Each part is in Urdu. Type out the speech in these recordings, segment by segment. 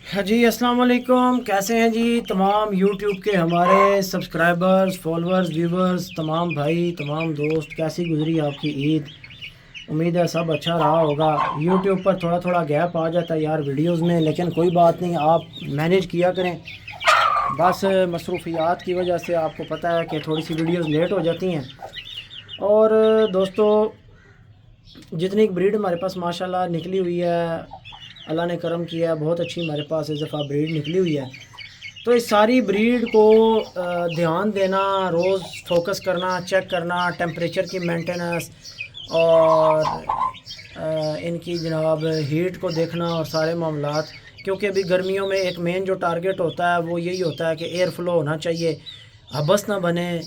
ہاں جی، السلام علیکم، کیسے ہیں جی تمام یوٹیوب کے ہمارے سبسکرائبرز، فالورز، ویورز، تمام بھائی، تمام دوست، کیسی گزری آپ کی عید؟ امید ہے سب اچھا رہا ہوگا۔ یوٹیوب پر تھوڑا تھوڑا گیپ آ جاتا ہے یار ویڈیوز میں، لیکن کوئی بات نہیں، آپ مینیج کیا کریں۔ بس مصروفیات کی وجہ سے آپ کو پتہ ہے کہ تھوڑی سی ویڈیوز لیٹ ہو جاتی ہیں۔ اور دوستو، جتنی بریڈ ہمارے پاس ماشاءاللہ نکلی ہوئی ہے، اللہ نے کرم کیا ہے، بہت اچھی ہمارے پاس اس دفعہ بریڈ نکلی ہوئی ہے۔ تو اس ساری بریڈ کو دھیان دینا، روز فوکس کرنا، چیک کرنا، ٹیمپریچر کی مینٹیننس اور ان کی جناب ہیٹ کو دیکھنا اور سارے معاملات، کیونکہ ابھی گرمیوں میں ایک مین جو ٹارگٹ ہوتا ہے وہ یہی ہوتا ہے کہ ایئر فلو ہونا چاہیے، ہبس نہ بنے،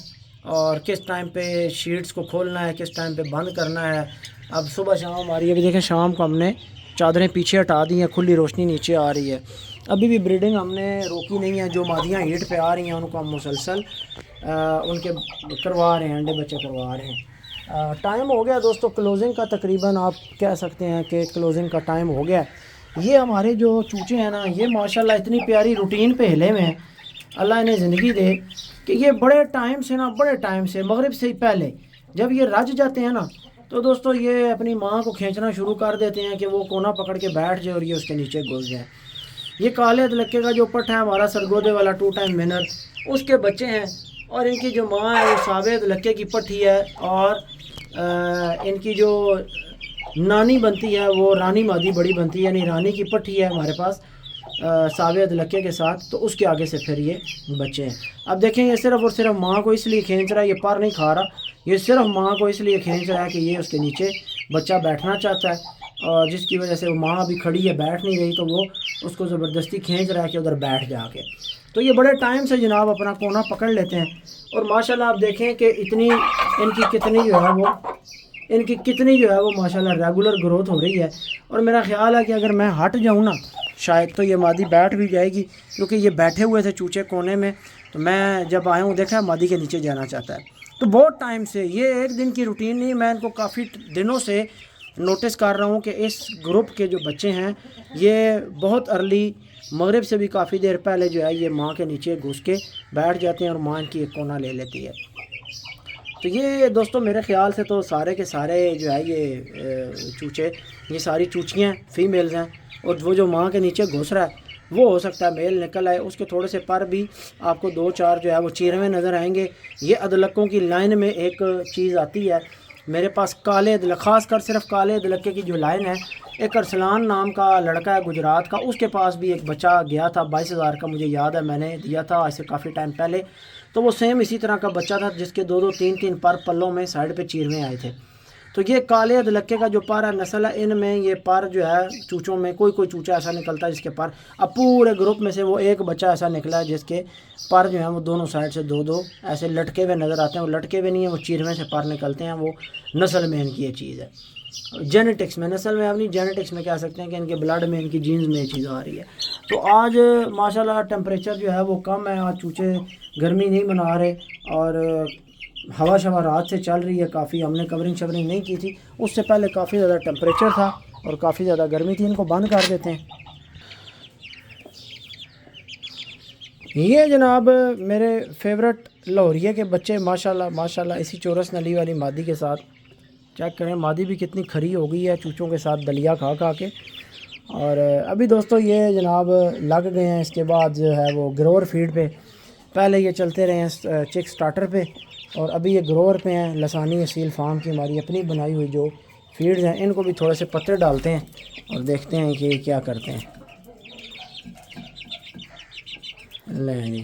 اور کس ٹائم پہ شیٹس کو کھولنا ہے، کس ٹائم پہ بند کرنا ہے۔ اب صبح شام ہماری ابھی دیکھیں، شام کو ہم نے چادریں پیچھے ہٹا دی ہیں، کھلی روشنی نیچے آ رہی ہے۔ ابھی بھی بریڈنگ ہم نے روکی نہیں ہے، جو مادیاں ہیٹ پہ آ رہی ہیں ان کو ہم مسلسل ان کے کروا رہے ہیں، انڈے بچے کروا رہے ہیں۔ ٹائم ہو گیا دوستو کلوزنگ کا، تقریباً آپ کہہ سکتے ہیں کہ کلوزنگ کا ٹائم ہو گیا۔ یہ ہمارے جو چوچے ہیں نا، یہ ماشاءاللہ اتنی پیاری روٹین پہ ہلے ہوئے ہیں، اللہ انہیں زندگی دے، کہ یہ بڑے ٹائم سے مغرب سے ہی پہلے جب یہ رج جاتے ہیں نا، تو دوستو یہ اپنی ماں کو کھینچنا شروع کر دیتے ہیں کہ وہ کونا پکڑ کے بیٹھ جائے اور یہ اس کے نیچے گھس جائے۔ یہ کالے ادلکے کا جو پٹ ہے ہمارا سرگودے والا 2 ٹائم ونر، اس کے بچے ہیں، اور ان کی جو ماں ہے وہ ساوے ادلکے کی پٹھی ہے، اور ان کی جو نانی بنتی ہے وہ رانی مادی بڑی بنتی ہے، یعنی رانی کی پٹھی ہے ہمارے پاس ساوے ادلکے کے ساتھ، تو اس کے آگے سے پھر یہ بچے ہیں۔ اب دیکھیں، یہ صرف اور صرف ماں کو اس لیے کھینچ رہا ہے، یہ پر نہیں کھا رہا، یہ صرف ماں کو اس لیے کھینچ رہا ہے کہ یہ اس کے نیچے بچہ بیٹھنا چاہتا ہے، اور جس کی وجہ سے وہ ماں ابھی کھڑی ہے، بیٹھ نہیں رہی، تو وہ اس کو زبردستی کھینچ رہا ہے کہ ادھر بیٹھ جا کے۔ تو یہ بڑے ٹائم سے جناب اپنا کونا پکڑ لیتے ہیں، اور ماشاءاللہ آپ دیکھیں کہ اتنی ان کی کتنی جو ہے وہ ماشاءاللہ ریگولر گروتھ ہو رہی ہے۔ اور میرا خیال ہے کہ اگر میں ہٹ جاؤں نا، شاید تو یہ مادی بیٹھ بھی جائے گی، کیونکہ یہ بیٹھے ہوئے تھے چوچے کونے میں، تو میں جب آیا ہوں دیکھا مادی کے نیچے جانا چاہتا ہے۔ تو بہت ٹائم سے، یہ ایک دن کی روٹین نہیں، میں ان کو کافی دنوں سے نوٹس کر رہا ہوں کہ اس گروپ کے جو بچے ہیں یہ بہت ارلی، مغرب سے بھی کافی دیر پہلے جو ہے یہ ماں کے نیچے گھس کے بیٹھ جاتے ہیں، اور ماں ان کی ایک کونا لے لیتی ہے۔ تو یہ دوستو میرے خیال سے تو سارے کے سارے جو ہے یہ چوچے، یہ ساری چوچیاں فیمیلز ہیں، اور وہ جو ماں کے نیچے گھس رہا ہے وہ ہو سکتا ہے میل نکل آئے، اس کے تھوڑے سے پر بھی آپ کو 2-4 جو ہے وہ چیرویں نظر آئیں گے۔ یہ ادلکوں کی لائن میں ایک چیز آتی ہے میرے پاس، کالے ادلک، خاص کر صرف کالے ادلکے کی جو لائن ہے، ایک ارسلان نام کا لڑکا ہے گجرات کا، اس کے پاس بھی ایک بچہ گیا تھا 22,000 کا، مجھے یاد ہے میں نے دیا تھا ایسے کافی ٹائم پہلے، تو وہ سیم اسی طرح کا بچہ تھا جس کے 2-2 3-3 پر پلوں میں سائڈ پہ چیرویں آئے تھے۔ تو یہ کالے ادلکے کا جو پر ہے، نسل ہے، ان میں یہ پر جو ہے چوچوں میں کوئی چوچا ایسا نکلتا ہے جس کے پر، اب پورے گروپ میں سے وہ ایک بچہ ایسا نکلا ہے جس کے پر جو ہیں وہ دونوں سائڈ سے 2-2 ایسے لٹکے ہوئے نظر آتے ہیں۔ وہ لٹکے ہوئے نہیں ہیں، وہ چیرویں سے پر نکلتے ہیں، وہ نسل میں ان کی یہ چیز ہے، جینیٹکس میں، نسل میں اپنی جینیٹکس میں کہہ سکتے ہیں کہ ان کے بلڈ میں، ان کی جینز میں یہ چیز آ رہی ہے۔ تو آج ماشاءاللہ ٹیمپریچر جو ہے وہ کم ہے، آج چوچے گرمی نہیں منا رہے، اور ہوا شوا رات سے چل رہی ہے کافی، ہم نے کورنگ شورنگ نہیں کی تھی، اس سے پہلے کافی زیادہ ٹیمپریچر تھا اور کافی زیادہ گرمی تھی۔ ان کو بند کر دیتے ہیں۔ یہ جناب میرے فیورٹ لاہوریے کے بچے ماشاءاللہ اسی چورس نلی والی مادی کے ساتھ، چیک کریں مادی بھی کتنی کھری ہو گئی ہے چوچوں کے ساتھ دلیا کھا کھا کے۔ اور ابھی دوستو یہ جناب لگ گئے ہیں اس کے بعد جو ہے وہ گروور فیڈ پہ، پہلے یہ چلتے رہے ہیں چک سٹارٹر پہ، اور ابھی یہ گروور پہ ہیں۔ لسانی اصیل فارم کی ہماری اپنی بنائی ہوئی جو فیڈز ہیں، ان کو بھی تھوڑے سے پتے ڈالتے ہیں اور دیکھتے ہیں کہ کیا کرتے ہیں۔ لیں جی،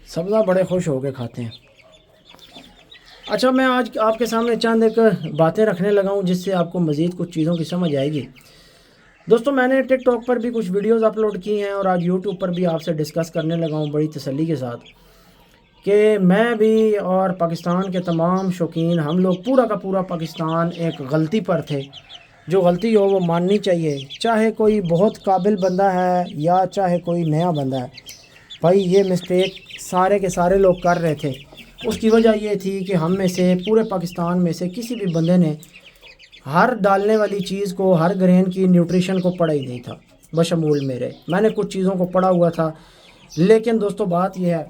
سبزہ بڑے خوش ہو کے کھاتے ہیں۔ اچھا، میں آج آپ کے سامنے چند ایک باتیں رکھنے لگا ہوں جس سے آپ کو مزید کچھ چیزوں کی سمجھ آئے گی۔ دوستو میں نے ٹک ٹاک پر بھی کچھ ویڈیوز اپلوڈ کی ہیں، اور آج یوٹیوب پر بھی آپ سے ڈسکس کرنے لگا ہوں بڑی تسلی کے ساتھ، کہ میں بھی اور پاکستان کے تمام شوقین، ہم لوگ پورا کا پورا پاکستان ایک غلطی پر تھے۔ جو غلطی ہو وہ ماننی چاہیے، چاہے کوئی بہت قابل بندہ ہے یا چاہے کوئی نیا بندہ ہے، بھائی یہ مسٹیک سارے کے سارے لوگ کر رہے تھے۔ اس کی وجہ یہ تھی کہ ہم میں سے، پورے پاکستان میں سے کسی بھی بندے نے ہر ڈالنے والی چیز کو، ہر گرین کی نیوٹریشن کو پڑھا ہی نہیں تھا بشمول میرے. میں نے کچھ چیزوں کو پڑھا ہوا تھا، لیکن دوستو بات یہ ہے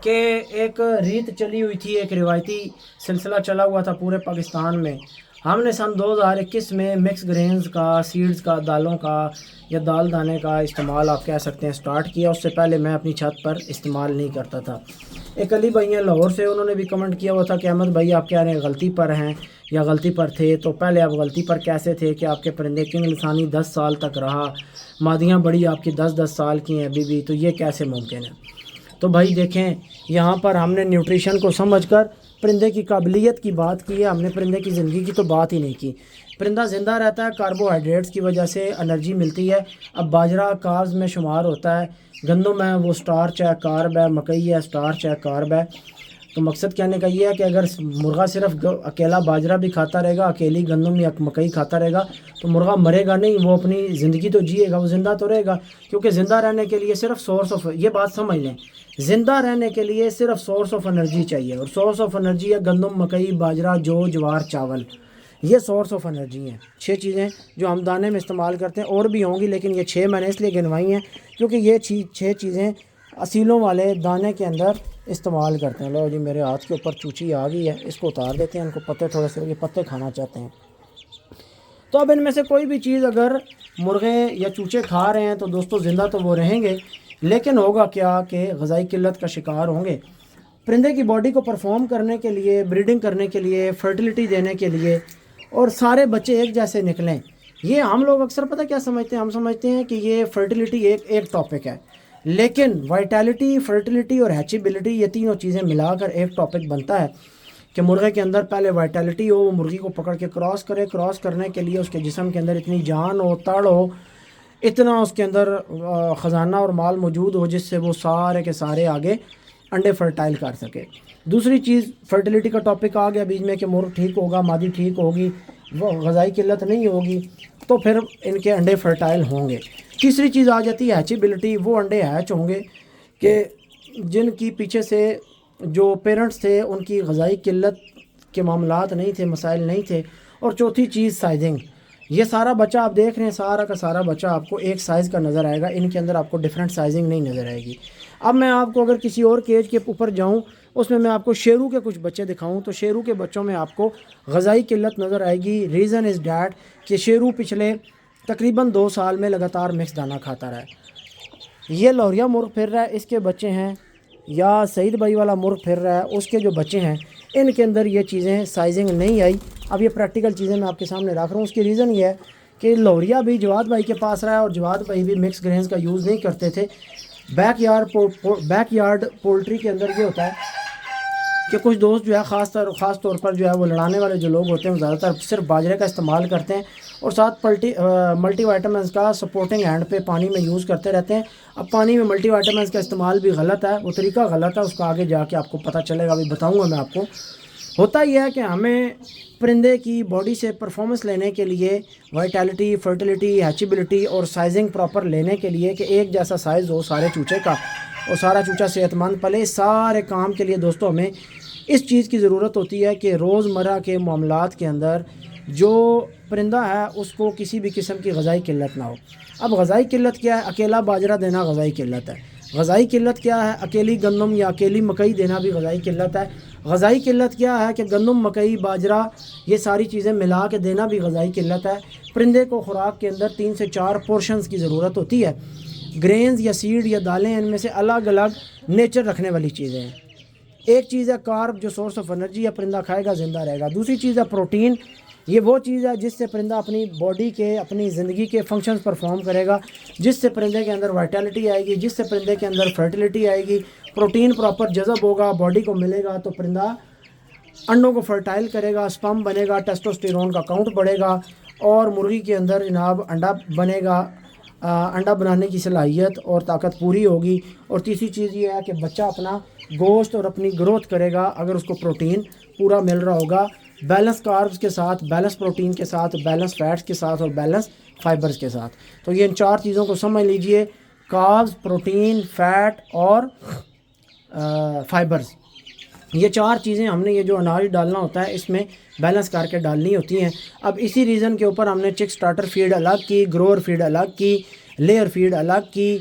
کہ ایک ریت چلی ہوئی تھی، ایک روایتی سلسلہ چلا ہوا تھا پورے پاکستان میں. ہم نے سن 2021 میں مکس گرینز کا، سیڈز کا، دالوں کا یا دال دانے کا استعمال آپ کہہ سکتے ہیں سٹارٹ کیا. اس سے پہلے میں اپنی چھت پر استعمال نہیں کرتا تھا. ایک علی بھائی ہیں لاہور سے، انہوں نے بھی کمنٹ کیا ہوا تھا کہ احمد بھائی آپ کہہ رہے ہیں غلطی پر ہیں یا غلطی پر تھے، تو پہلے آپ غلطی پر کیسے تھے کہ آپ کے پرندے کنگ لسانی 10 سال تک رہا، مادیاں بڑی آپ کی 10 سال کی ہیں ابھی بھی، تو یہ کیسے ممکن ہے؟ تو بھائی دیکھیں، یہاں پر ہم نے نیوٹریشن کو سمجھ کر پرندے کی قابلیت کی بات کی ہے، ہم نے پرندے کی زندگی کی تو بات ہی نہیں کی. پرندہ زندہ رہتا ہے کاربوہائیڈریٹس کی وجہ سے، انرجی ملتی ہے. اب باجرہ کاربز میں شمار ہوتا ہے، گندم ہے وہ سٹارچ ہے، کارب ہے، مکئی ہے سٹارچ ہے، کارب ہے. تو مقصد کہنے کا یہ ہے کہ اگر مرغہ صرف اکیلا باجرہ بھی کھاتا رہے گا، اکیلی گندم یا مکئی کھاتا رہے گا، تو مرغہ مرے گا نہیں، وہ اپنی زندگی تو جیے گا، وہ زندہ تو رہے گا. کیونکہ زندہ رہنے کے لیے صرف سورس آف، یہ بات سمجھ لیں، زندہ رہنے کے لیے صرف سورس آف انرجی چاہیے، اور سورس آف انرجی ہے گندم، مکئی، باجرہ، جو، جوار، چاول. یہ سورس آف انرجی ہیں 6 چیزیں جو ہم دانے میں استعمال کرتے ہیں. اور بھی ہوں گی لیکن یہ 6 میں نے اس لیے گنوائی ہیں کیونکہ یہ 6 چیزیں اصیلوں والے دانے کے اندر استعمال کرتے ہیں. لو جی میرے ہاتھ کے اوپر چوچی آ گئی ہے، اس کو اتار دیتے ہیں، ان کو پتے تھوڑے سے، یہ پتے کھانا چاہتے ہیں. تو اب ان میں سے کوئی بھی چیز اگر مرغے یا چوچے کھا رہے ہیں تو دوستو زندہ تو وہ رہیں گے، لیکن ہوگا کیا کہ غذائی قلت کا شکار ہوں گے. پرندے کی باڈی کو پرفارم کرنے کے لیے، بریڈنگ کرنے کے لیے، فرٹیلیٹی دینے کے لیے، اور سارے بچے ایک جیسے نکلیں، یہ ہم لوگ اکثر پتہ کیا سمجھتے ہیں، ہم سمجھتے ہیں کہ یہ فرٹیلیٹی ایک ٹاپک ہے، لیکن وائٹیلٹی، فرٹیلیٹی اور ہیچیبلٹی، یہ تینوں چیزیں ملا کر ایک ٹاپک بنتا ہے کہ مرغے کے اندر پہلے وائٹیلٹی ہو، وہ مرغی کو پکڑ کے کراس کرے، کراس کرنے کے لیے اس کے جسم کے اندر اتنی جان ہو، تڑ ہو، اتنا اس کے اندر خزانہ اور مال موجود ہو جس سے وہ سارے کے سارے آگے انڈے فرٹائل کر سکے. دوسری چیز فرٹیلیٹی کا ٹاپک آ گیا بیچ میں کہ مرغ ٹھیک ہوگا، مادی ٹھیک ہوگی، وہ غذائی قلت نہیں ہوگی، تو پھر ان کے انڈے فرٹائل ہوں گے. تیسری چیز آ جاتی ہے ہیچیبلٹی، وہ انڈے ہیچ ہوں گے کہ جن کی پیچھے سے جو پیرنٹس تھے ان کی غذائی قلت کے معاملات نہیں تھے، مسائل نہیں تھے. اور چوتھی چیز سائزنگ، یہ سارا بچہ آپ دیکھ رہے ہیں، سارا کا سارا بچہ آپ کو ایک سائز کا نظر آئے گا، ان کے اندر آپ کو ڈیفرنٹ سائزنگ نہیں نظر آئے گی. اب میں آپ کو اگر کسی اور کیج کے اوپر جاؤں، اس میں آپ کو شیرو کے کچھ بچے دکھاؤں، تو شیرو کے بچوں میں آپ کو غذائی قلت نظر آئے گی. ریزن از ڈیٹ کہ شیرو پچھلے تقریباً 2 سال میں لگاتار مکس دانہ کھاتا رہا ہے. یہ لوریا مرغ پھر رہا ہے، اس کے بچے ہیں، یا سعید بھائی والا مرغ پھر رہا ہے، اس کے جو بچے ہیں ان کے اندر یہ چیزیں سائزنگ نہیں آئی. اب یہ پریکٹیکل چیزیں میں آپ کے سامنے رکھ رہا ہوں. اس کی ریزن یہ ہے کہ لوریا بھی جواد بھائی کے پاس رہا ہے، اور جواد بھائی بھی مکس گرینز کا یوز نہیں کرتے تھے. بیک یارڈ پولٹری کے اندر یہ ہوتا ہے کہ کچھ دوست جو ہے خاص طور پر جو ہے وہ لڑانے والے جو لوگ ہوتے ہیں وہ زیادہ تر صرف باجرے کا استعمال کرتے ہیں، اور ساتھ ملٹی وائٹامنس کا سپورٹنگ ہینڈ پہ پانی میں یوز کرتے رہتے ہیں. اب پانی میں ملٹی وائٹامنس کا استعمال بھی غلط ہے، وہ طریقہ غلط ہے، اس کا آگے جا کے آپ کو پتہ چلے گا، ابھی بتاؤں گا میں آپ کو. ہوتا یہ ہے کہ ہمیں پرندے کی باڈی سے پرفارمنس لینے کے لیے وائٹیلٹی، فرٹیلیٹی، ہیچیبلٹی اور سائزنگ پراپر لینے کے لیے کہ ایک جیسا سائز ہو سارے چوچے کا اور سارا چوچا صحت مند پلے، سارے کام کے لیے دوستوں ہمیں اس چیز کی ضرورت ہوتی ہے کہ روزمرہ کے معاملات کے اندر جو پرندہ ہے اس کو کسی بھی قسم کی غذائی قلت نہ ہو. اب غذائی قلت کیا ہے؟ اکیلا باجرہ دینا غذائی قلت ہے. غذائی قلت کیا ہے؟ اکیلی گندم یا اکیلی مکئی دینا بھی غذائی قلت ہے. غذائی قلت کیا ہے؟ کہ گندم، مکئی، باجرہ یہ ساری چیزیں ملا کے دینا بھی غذائی قلت ہے. پرندے کو خوراک کے اندر 3 سے 4 پورشنز کی ضرورت ہوتی ہے. گرینز یا سیڈ یا دالیں ان میں سے الگ الگ نیچر رکھنے والی چیزیں ہیں. ایک چیز ہے کارب جو سورس آف انرجی ہے، پرندہ کھائے گا زندہ رہے گا. دوسری چیز ہے پروٹین، یہ وہ چیز ہے جس سے پرندہ اپنی باڈی کے، اپنی زندگی کے فنکشنز پرفارم کرے گا، جس سے پرندے کے اندر وائٹیلٹی آئے گی، جس سے پرندے کے اندر فرٹیلیٹی آئے گی. پروٹین پراپر جذب ہوگا، باڈی کو ملے گا تو پرندہ انڈوں کو فرٹائل کرے گا، سپرم بنے گا، ٹیسٹوسٹیرون کا کاؤنٹ بڑھے گا، اور مرغی کے اندر جناب انڈا بنے گا، انڈا بنانے کی صلاحیت اور طاقت پوری ہوگی. اور تیسری چیز یہ ہے کہ بچہ اپنا گوشت اور اپنی گروتھ کرے گا اگر اس کو پروٹین پورا مل رہا ہوگا، بیلنس کاربز کے ساتھ، بیلنس پروٹین کے ساتھ، بیلنس فیٹس کے ساتھ اور بیلنس فائبرز کے ساتھ. تو یہ ان 4 چیزوں کو سمجھ لیجئے، کاربز، پروٹین، فیٹ اور فائبرز. یہ 4 چیزیں ہم نے یہ جو اناج ڈالنا ہوتا ہے اس میں بیلنس کر کے ڈالنی ہوتی ہیں۔ اب اسی ریزن کے اوپر ہم نے چک سٹارٹر فیڈ الگ کی، گروور فیڈ الگ کی، لیئر فیڈ الگ کی،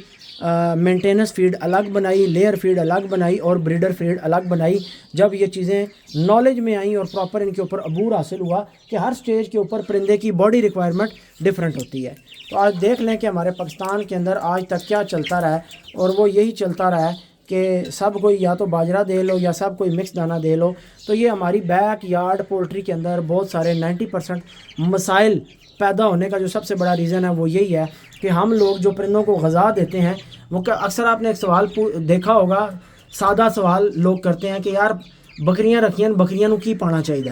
مینٹیننس فیڈ الگ بنائی، لیئر فیڈ الگ بنائی اور بریڈر فیڈ الگ بنائی۔ جب یہ چیزیں نالج میں آئیں اور پراپر ان کے اوپر عبور حاصل ہوا کہ ہر سٹیج کے اوپر پرندے کی باڈی ریکوائرمنٹ ڈیفرنٹ ہوتی ہے، تو آج دیکھ لیں کہ ہمارے پاکستان کے اندر آج تک کیا چلتا رہا ہے، اور وہ یہی چلتا رہا ہے کہ سب کوئی یا تو باجرہ دے لو یا سب کوئی مکس دانہ دے لو۔ تو یہ ہماری بیک یارڈ پولٹری کے اندر بہت سارے 90% مسائل پیدا ہونے کا جو سب سے بڑا ریزن ہے وہ یہی ہے کہ ہم لوگ جو پرندوں کو غذا دیتے ہیں وہ اکثر آپ نے ایک سوال دیکھا ہوگا، سادہ سوال لوگ کرتے ہیں کہ یار بکریاں رکھیاں، بکریاں نو کی پانا چاہیے،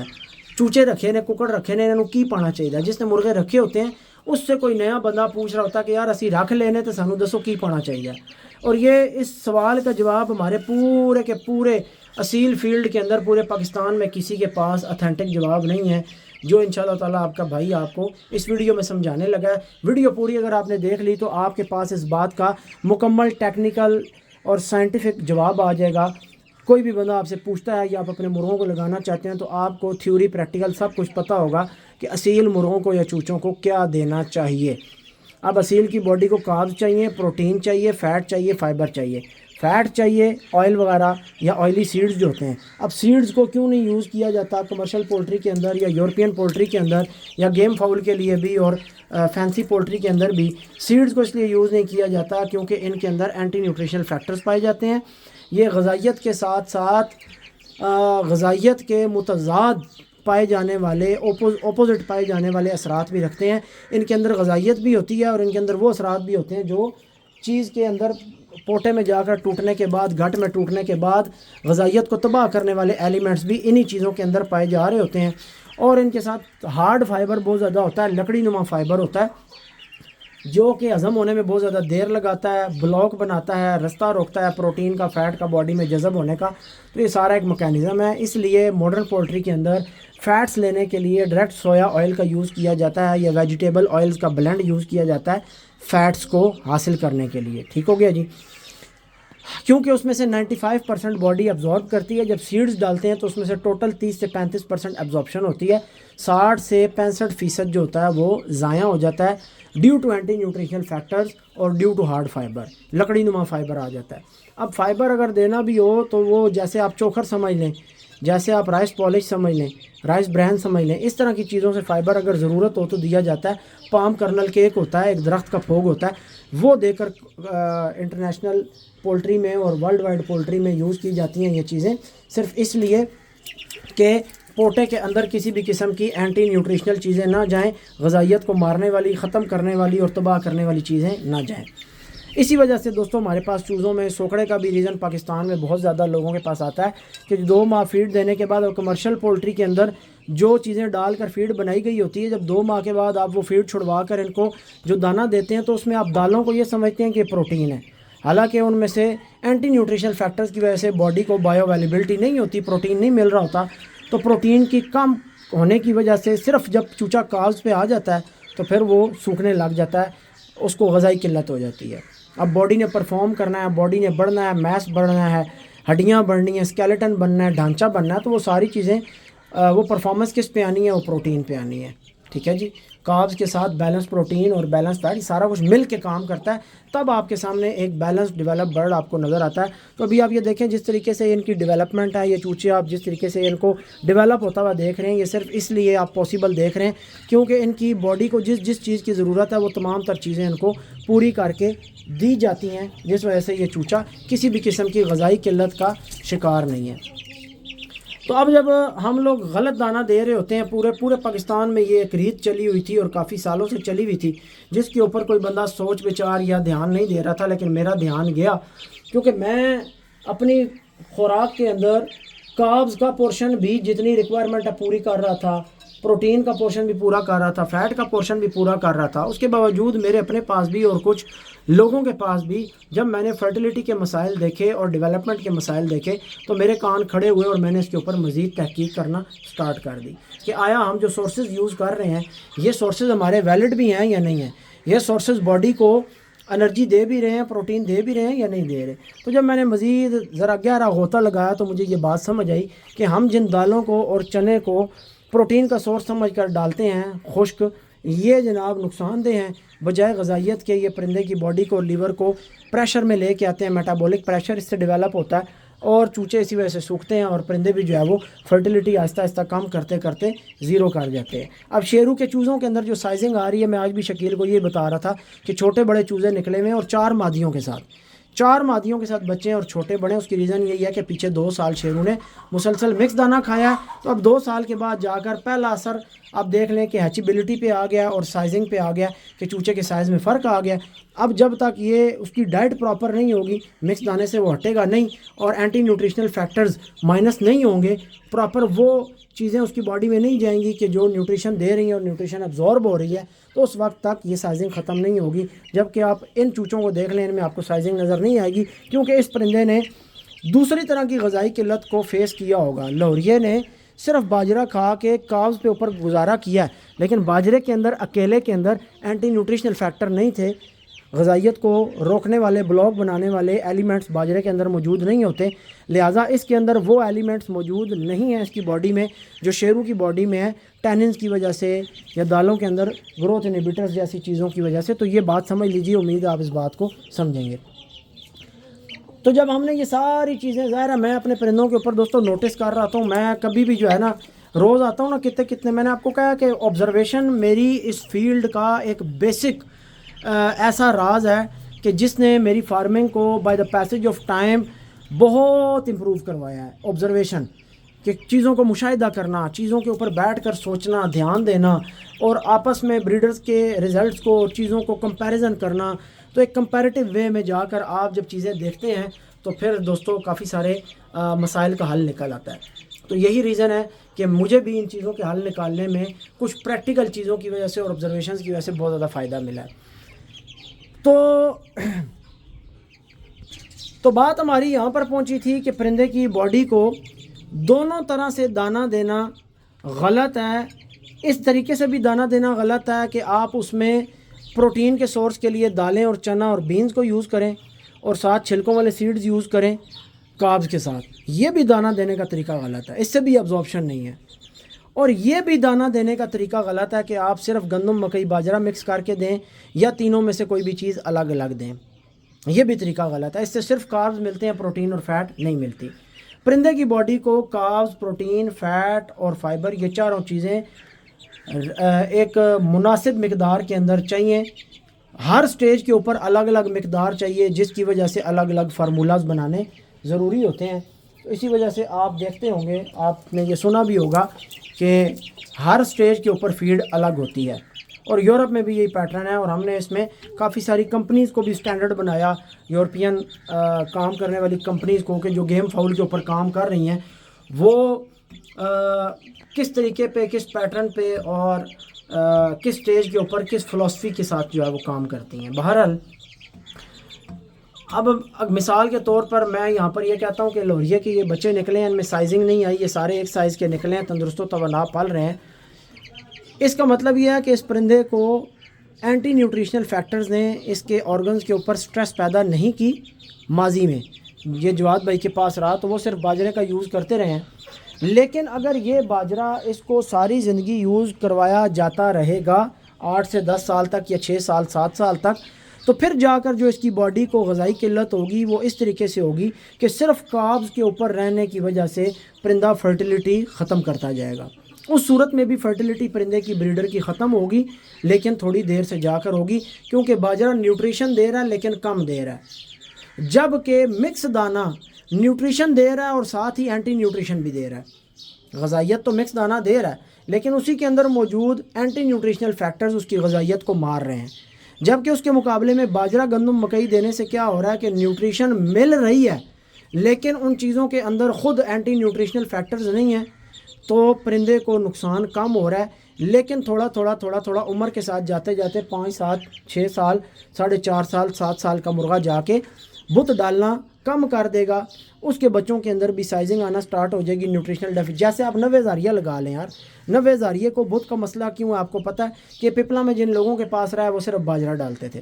چوچے رکھے نے، ککڑ رکھے نے، انہوں کی پانا چاہیے۔ جس نے مرغے رکھے ہوتے ہیں اس سے کوئی نیا بندہ پوچھ رہا ہوتا ہے کہ یار اسی رکھ لینے تو سانو دسو کی پانا چاہیے، اور یہ اس سوال کا جواب ہمارے پورے کے پورے اصیل فیلڈ کے اندر پورے پاکستان میں کسی کے پاس اتھینٹک جواب نہیں ہے، جو انشاءاللہ تعالیٰ آپ کا بھائی آپ کو اس ویڈیو میں سمجھانے لگا ہے۔ ویڈیو پوری اگر آپ نے دیکھ لی تو آپ کے پاس اس بات کا مکمل ٹیکنیکل اور سائنٹیفک جواب آ جائے گا۔ کوئی بھی بندہ آپ سے پوچھتا ہے یا آپ اپنے مرغوں کو لگانا چاہتے ہیں تو آپ کو تھیوری پریکٹیکل سب کچھ پتہ ہوگا کہ اصیل مرغوں کو یا چوچوں کو کیا دینا چاہیے۔ اب اصیل کی باڈی کو کاربز چاہیے، پروٹین چاہیے، فیٹ چاہیے، فائبر چاہیے۔ فیٹ چاہیے آئل وغیرہ یا آئلی سیڈز جو ہوتے ہیں۔ اب سیڈز کو کیوں نہیں یوز کیا جاتا کمرشل پولٹری کے اندر یا یورپین پولٹری کے اندر یا گیم فاؤل کے لیے بھی اور فینسی پولٹری کے اندر بھی سیڈز کو اس لیے یوز نہیں کیا جاتا کیونکہ ان کے اندر اینٹی نیوٹریشنل فیکٹرز پائے جاتے ہیں۔ یہ غذائیت کے ساتھ ساتھ غذائیت کے متضاد پائے جانے والے اپوزٹ پائے جانے والے اثرات بھی رکھتے ہیں۔ ان کے اندر غذائیت بھی ہوتی ہے اور ان کے اندر وہ اثرات بھی ہوتے ہیں جو چیز کے اندر پوٹے میں جا کر ٹوٹنے کے بعد، گٹ میں ٹوٹنے کے بعد غذائیت کو تباہ کرنے والے ایلیمنٹس بھی انہی چیزوں کے اندر پائے جا رہے ہوتے ہیں۔ اور ان کے ساتھ ہارڈ فائبر بہت زیادہ ہوتا ہے، لکڑی نما فائبر ہوتا ہے جو کہ ہضم ہونے میں بہت زیادہ دیر لگاتا ہے، بلاک بناتا ہے، رستہ روکتا ہے پروٹین کا، فیٹ کا باڈی میں جذب ہونے کا۔ تو یہ سارا ایک میکینزم ہے، اس لیے ماڈرن پولٹری کے اندر فیٹس لینے کے لیے ڈائریکٹ سویا آئل کا یوز کیا جاتا ہے یا ویجیٹیبل آئلز کا بلینڈ یوز کیا جاتا ہے فیٹس کو حاصل کرنے کے لیے۔ ٹھیک ہو گیا جی، کیونکہ اس میں سے 95% باڈی ابزارب کرتی ہے۔ جب سیڈز ڈالتے ہیں تو اس میں سے ٹوٹل 30 سے 35% ابزاربشن ہوتی ہے، 60 سے 65% جو ہوتا ہے وہ ضائع ہو جاتا ہے due to antinutritional factors اور ڈیو ٹو ہارڈ فائبر، لکڑی نما فائبر آ جاتا ہے۔ اب فائبر اگر دینا بھی ہو تو وہ جیسے آپ چوکھر سمجھ لیں، جیسے آپ رائس پالش سمجھ لیں، رائس برین سمجھ لیں، اس طرح کی چیزوں سے فائبر اگر ضرورت ہو تو دیا جاتا ہے۔ پام کرنل کیک ہوتا ہے، ایک درخت کا پھوگ ہوتا ہے، وہ دے کر انٹرنیشنل پولٹری میں اور ورلڈ وائڈ پولٹری میں یوز کی جاتی ہیں یہ چیزیں، صرف اس لیے کہ پوٹے کے اندر کسی بھی قسم کی اینٹی نیوٹریشنل چیزیں نہ جائیں، غذائیت کو مارنے والی، ختم کرنے والی اور تباہ کرنے والی چیزیں نہ جائیں۔ اسی وجہ سے دوستوں ہمارے پاس چوزوں میں سوکڑے کا بھی ریزن پاکستان میں بہت زیادہ لوگوں کے پاس آتا ہے کہ 2 ماہ فیڈ دینے کے بعد اور کمرشل پولٹری کے اندر جو چیزیں ڈال کر فیڈ بنائی گئی ہوتی ہے، جب 2 ماہ کے بعد آپ وہ فیڈ چھڑوا کر ان کو جو دانہ دیتے ہیں تو اس میں آپ دالوں کو یہ سمجھتے ہیں کہ پروٹین ہے، حالانکہ ان میں سے اینٹی نیوٹریشنل فیکٹرز کی وجہ سے باڈی کو بایو اویلیبلٹی نہیں ہوتی، پروٹین نہیں مل رہا ہوتا، تو پروٹین کی کم ہونے کی وجہ سے صرف جب چوچا کاغذ پہ آ جاتا ہے تو پھر وہ سوکھنے لگ جاتا ہے، اس کو غذائی قلت ہو جاتی ہے۔ اب باڈی نے پرفارم کرنا ہے، باڈی نے بڑھنا ہے، میس بڑھنا ہے، ہڈیاں بڑھنی ہیں، اسکیلیٹن بننا ہے، ڈھانچہ بننا ہے، تو وہ ساری چیزیں وہ پرفارمنس کس پہ آنی ہے؟ وہ پروٹین پہ آنی ہے۔ ٹھیک ہے جی، کاربز کے ساتھ بیلنس پروٹین اور بیلنس فیٹ سارا کچھ مل کے کام کرتا ہے، تب آپ کے سامنے ایک بیلنس ڈیولپ برڈ آپ کو نظر آتا ہے۔ تو ابھی آپ یہ دیکھیں جس طریقے سے ان کی ڈیولپمنٹ ہے، یہ چوچے آپ جس طریقے سے ان کو ڈیولپ ہوتا ہوا دیکھ رہے ہیں، یہ صرف اس لیے آپ پاسبل دیکھ رہے ہیں کیونکہ ان کی باڈی کو جس چیز کی ضرورت ہے وہ تمام تر چیزیں ان کو پوری کر کے دی جاتی ہیں، جس وجہ سے یہ چوچا کسی بھی قسم کی غذائی قلت کا شکار نہیں ہے۔ تو اب جب ہم لوگ غلط دانہ دے رہے ہوتے ہیں، پورے پاکستان میں یہ ایک ریت چلی ہوئی تھی اور کافی سالوں سے چلی ہوئی تھی جس کے اوپر کوئی بندہ سوچ بچار یا دھیان نہیں دے رہا تھا، لیکن میرا دھیان گیا کیونکہ میں اپنی خوراک کے اندر کاربز کا پورشن بھی جتنی ریکوائرمنٹ ہے پوری کر رہا تھا، پروٹین کا پورشن بھی پورا کر رہا تھا، فیٹ کا پورشن بھی پورا کر رہا تھا۔ اس کے باوجود میرے اپنے پاس بھی اور کچھ لوگوں کے پاس بھی جب میں نے فرٹیلیٹی کے مسائل دیکھے اور ڈیولپمنٹ کے مسائل دیکھے تو میرے کان کھڑے ہوئے اور میں نے اس کے اوپر مزید تحقیق کرنا سٹارٹ کر دی کہ آیا ہم جو سورسز یوز کر رہے ہیں یہ سورسز ہمارے ویلڈ بھی ہیں یا نہیں ہیں، یہ سورسز باڈی کو انرجی دے بھی رہے ہیں، پروٹین دے بھی رہے ہیں یا نہیں دے رہے. تو جب میں نے مزید ذرا گہرا غوطہ لگایا تو مجھے یہ بات سمجھ آئی کہ ہم جن دالوں کو اور چنے کو پروٹین کا سورس سمجھ کر ڈالتے ہیں خشک، یہ جناب نقصان دہ ہیں بجائے غذائیت کے. یہ پرندے کی باڈی کو اور لیور کو پریشر میں لے کے آتے ہیں، میٹابولک پریشر اس سے ڈیولپ ہوتا ہے اور چوچے اسی وجہ سے سوکھتے ہیں اور پرندے بھی جو ہے وہ فرٹیلیٹی آہستہ آہستہ کم کرتے کرتے زیرو کر جاتے ہیں. اب شیرو کے چوزوں کے اندر جو سائزنگ آ رہی ہے، میں آج بھی شکیل کو یہ بتا رہا تھا کہ چھوٹے بڑے چوزے نکلے ہوئے ہیں اور 4 مادیوں کے ساتھ بچے ہیں اور چھوٹے بڑے. اس کی ریزن یہی ہے کہ پیچھے 2 سال شیرو نے مسلسل مکس دانہ کھایا ہے. تو اب 2 سال کے بعد جا کر پہلا اثر آپ دیکھ لیں کہ ہیچیبلٹی پہ آ گیا اور سائزنگ پہ آ گیا کہ چوچے کے سائز میں فرق آ گیا. اب جب تک یہ اس کی ڈائٹ پراپر نہیں ہوگی، مکس دانے سے وہ ہٹے گا نہیں اور اینٹی نیوٹریشنل فیکٹرز مائنس نہیں ہوں گے، پراپر وہ چیزیں اس کی باڈی میں نہیں جائیں گی کہ جو نیوٹریشن دے رہی ہیں اور نیوٹریشن ابزارب ہو رہی ہے، تو اس وقت تک یہ سائزنگ ختم نہیں ہوگی. جبکہ آپ ان چوچوں کو دیکھ لیں، ان میں آپ کو سائزنگ نظر نہیں آئے گی کیونکہ اس پرندے نے دوسری طرح کی غذائی قلت کو فیس کیا ہوگا. لوریے نے صرف باجرہ کھا کے کاوز پہ اوپر گزارا کیا ہے، لیکن باجرے کے اندر اکیلے کے اندر اینٹی نیوٹریشنل فیکٹر نہیں تھے. غذائیت کو روکنے والے، بلاک بنانے والے ایلیمنٹس باجرے کے اندر موجود نہیں ہوتے، لہٰذا اس کے اندر وہ ایلیمنٹس موجود نہیں ہیں اس کی باڈی میں جو شیرو کی باڈی میں ہے، ٹیننز کی وجہ سے یا دالوں کے اندر گروتھ انہیبیٹرز جیسی چیزوں کی وجہ سے. تو یہ بات سمجھ لیجیے، امید ہے آپ اس بات کو سمجھیں گے. تو جب ہم نے یہ ساری چیزیں، ظاہر ہے میں اپنے پرندوں کے اوپر دوستوں نوٹس کر رہا ہوں. میں کبھی بھی جو ہے نا روز آتا ہوں نا کتنے میں نے آپ کو کہا کہ آبزرویشن میری اس فیلڈ کا ایک بیسک ایسا راز ہے کہ جس نے میری فارمنگ کو by the passage of time بہت امپروو کروایا ہے. آبزرویشن کہ چیزوں کو مشاہدہ کرنا، چیزوں کے اوپر بیٹھ کر سوچنا، دھیان دینا اور آپس میں بریڈرز کے ریزلٹس کو اور چیزوں کو کمپیریزن کرنا. تو ایک کمپیریٹیو وے میں جا کر آپ جب چیزیں دیکھتے ہیں تو پھر دوستوں کافی سارے مسائل کا حل نکل آتا ہے. تو یہی ریزن ہے کہ مجھے بھی ان چیزوں کے حل نکالنے میں کچھ پریکٹیکل چیزوں کی وجہ سے اور آبزرویشنز کی وجہ سے بہت زیادہ فائدہ ملا ہے. تو بات ہماری یہاں پر پہنچی تھی کہ پرندے کی باڈی کو دونوں طرح سے دانہ دینا غلط ہے. اس طریقے سے بھی دانہ دینا غلط ہے کہ آپ اس میں پروٹین کے سورس کے لیے دالیں اور چنا اور بینز کو یوز کریں اور ساتھ چھلکوں والے سیڈز یوز کریں کاربز کے ساتھ. یہ بھی دانہ دینے کا طریقہ غلط ہے، اس سے بھی ابزارپشن نہیں ہے. اور یہ بھی دانہ دینے کا طریقہ غلط ہے کہ آپ صرف گندم، مکئی، باجرہ مکس کر کے دیں یا تینوں میں سے کوئی بھی چیز الگ الگ دیں. یہ بھی طریقہ غلط ہے. اس سے صرف کاربز ملتے ہیں، پروٹین اور فیٹ نہیں ملتی. پرندے کی باڈی کو کاربز، پروٹین، فیٹ اور فائبر، یہ چاروں چیزیں ایک مناسب مقدار کے اندر چاہیے. ہر سٹیج کے اوپر الگ الگ مقدار چاہیے، جس کی وجہ سے الگ الگ فارمولاز بنانے ضروری ہوتے ہیں. تو اسی وجہ سے آپ دیکھتے ہوں گے، آپ نے یہ سنا بھی ہوگا کہ ہر سٹیج کے اوپر فیڈ الگ ہوتی ہے. اور یورپ میں بھی یہی پیٹرن ہے اور ہم نے اس میں کافی ساری کمپنیز کو بھی سٹینڈرڈ بنایا، یورپین کام کرنے والی کمپنیز کو، کہ جو گیم فاؤل کے اوپر کام کر رہی ہیں وہ کس طریقے پہ، کس پیٹرن پہ اور کس سٹیج کے اوپر کس فلسفی کے ساتھ جو ہے وہ کام کرتی ہیں. بہرحال اب مثال کے طور پر میں یہاں پر یہ کہتا ہوں کہ لوہریے کے یہ بچے نکلے ہیں، ان میں سائزنگ نہیں آئی، یہ سارے ایک سائز کے نکلے ہیں، تندرست و توانا پل رہے ہیں. اس کا مطلب یہ ہے کہ اس پرندے کو اینٹی نیوٹریشنل فیکٹرز نے اس کے آرگنز کے اوپر سٹریس پیدا نہیں کی. ماضی میں یہ جواد بھائی کے پاس رہا تو وہ صرف باجرے کا یوز کرتے رہے ہیں، لیکن اگر یہ باجرہ اس کو ساری زندگی یوز کروایا جاتا رہے گا 8 سے 10 سال تک یا 6 سال 7 سال تک، تو پھر جا کر جو اس کی باڈی کو غذائی قلت ہوگی وہ اس طریقے سے ہوگی کہ صرف کاربز کے اوپر رہنے کی وجہ سے پرندہ فرٹیلیٹی ختم کرتا جائے گا. اس صورت میں بھی فرٹیلیٹی پرندے کی بریڈر کی ختم ہوگی، لیکن تھوڑی دیر سے جا کر ہوگی، کیونکہ باجرہ نیوٹریشن دے رہا ہے لیکن کم دے رہا ہے، جبکہ مکس دانہ نیوٹریشن دے رہا ہے اور ساتھ ہی اینٹی نیوٹریشن بھی دے رہا ہے. غذائیت تو مکس دانہ دے رہا ہے لیکن اسی کے اندر موجود اینٹی نیوٹریشنل فیکٹرز اس کی غذائیت کو مار رہے ہیں. جبکہ اس کے مقابلے میں باجرہ، گندم، مکئی دینے سے کیا ہو رہا ہے کہ نیوٹریشن مل رہی ہے لیکن ان چیزوں کے اندر خود اینٹی نیوٹریشنل فیکٹرز نہیں ہیں، تو پرندے کو نقصان کم ہو رہا ہے. لیکن تھوڑا عمر کے ساتھ جاتے 5 7 6 سال 4.5 سال 7 سال کا مرغہ جا کے بت ڈالنا کم کر دے گا. اس کے بچوں کے اندر بھی سائزنگ آنا سٹارٹ ہو جائے گی، نیوٹریشنل ڈیفیسٹ. جیسے آپ 90 زاریہ لگا لیں یار، 90 زاریہ کو بت کا مسئلہ کیوں ہے آپ کو پتہ ہے کہ پپلا میں جن لوگوں کے پاس رہا ہے وہ صرف باجرہ ڈالتے تھے.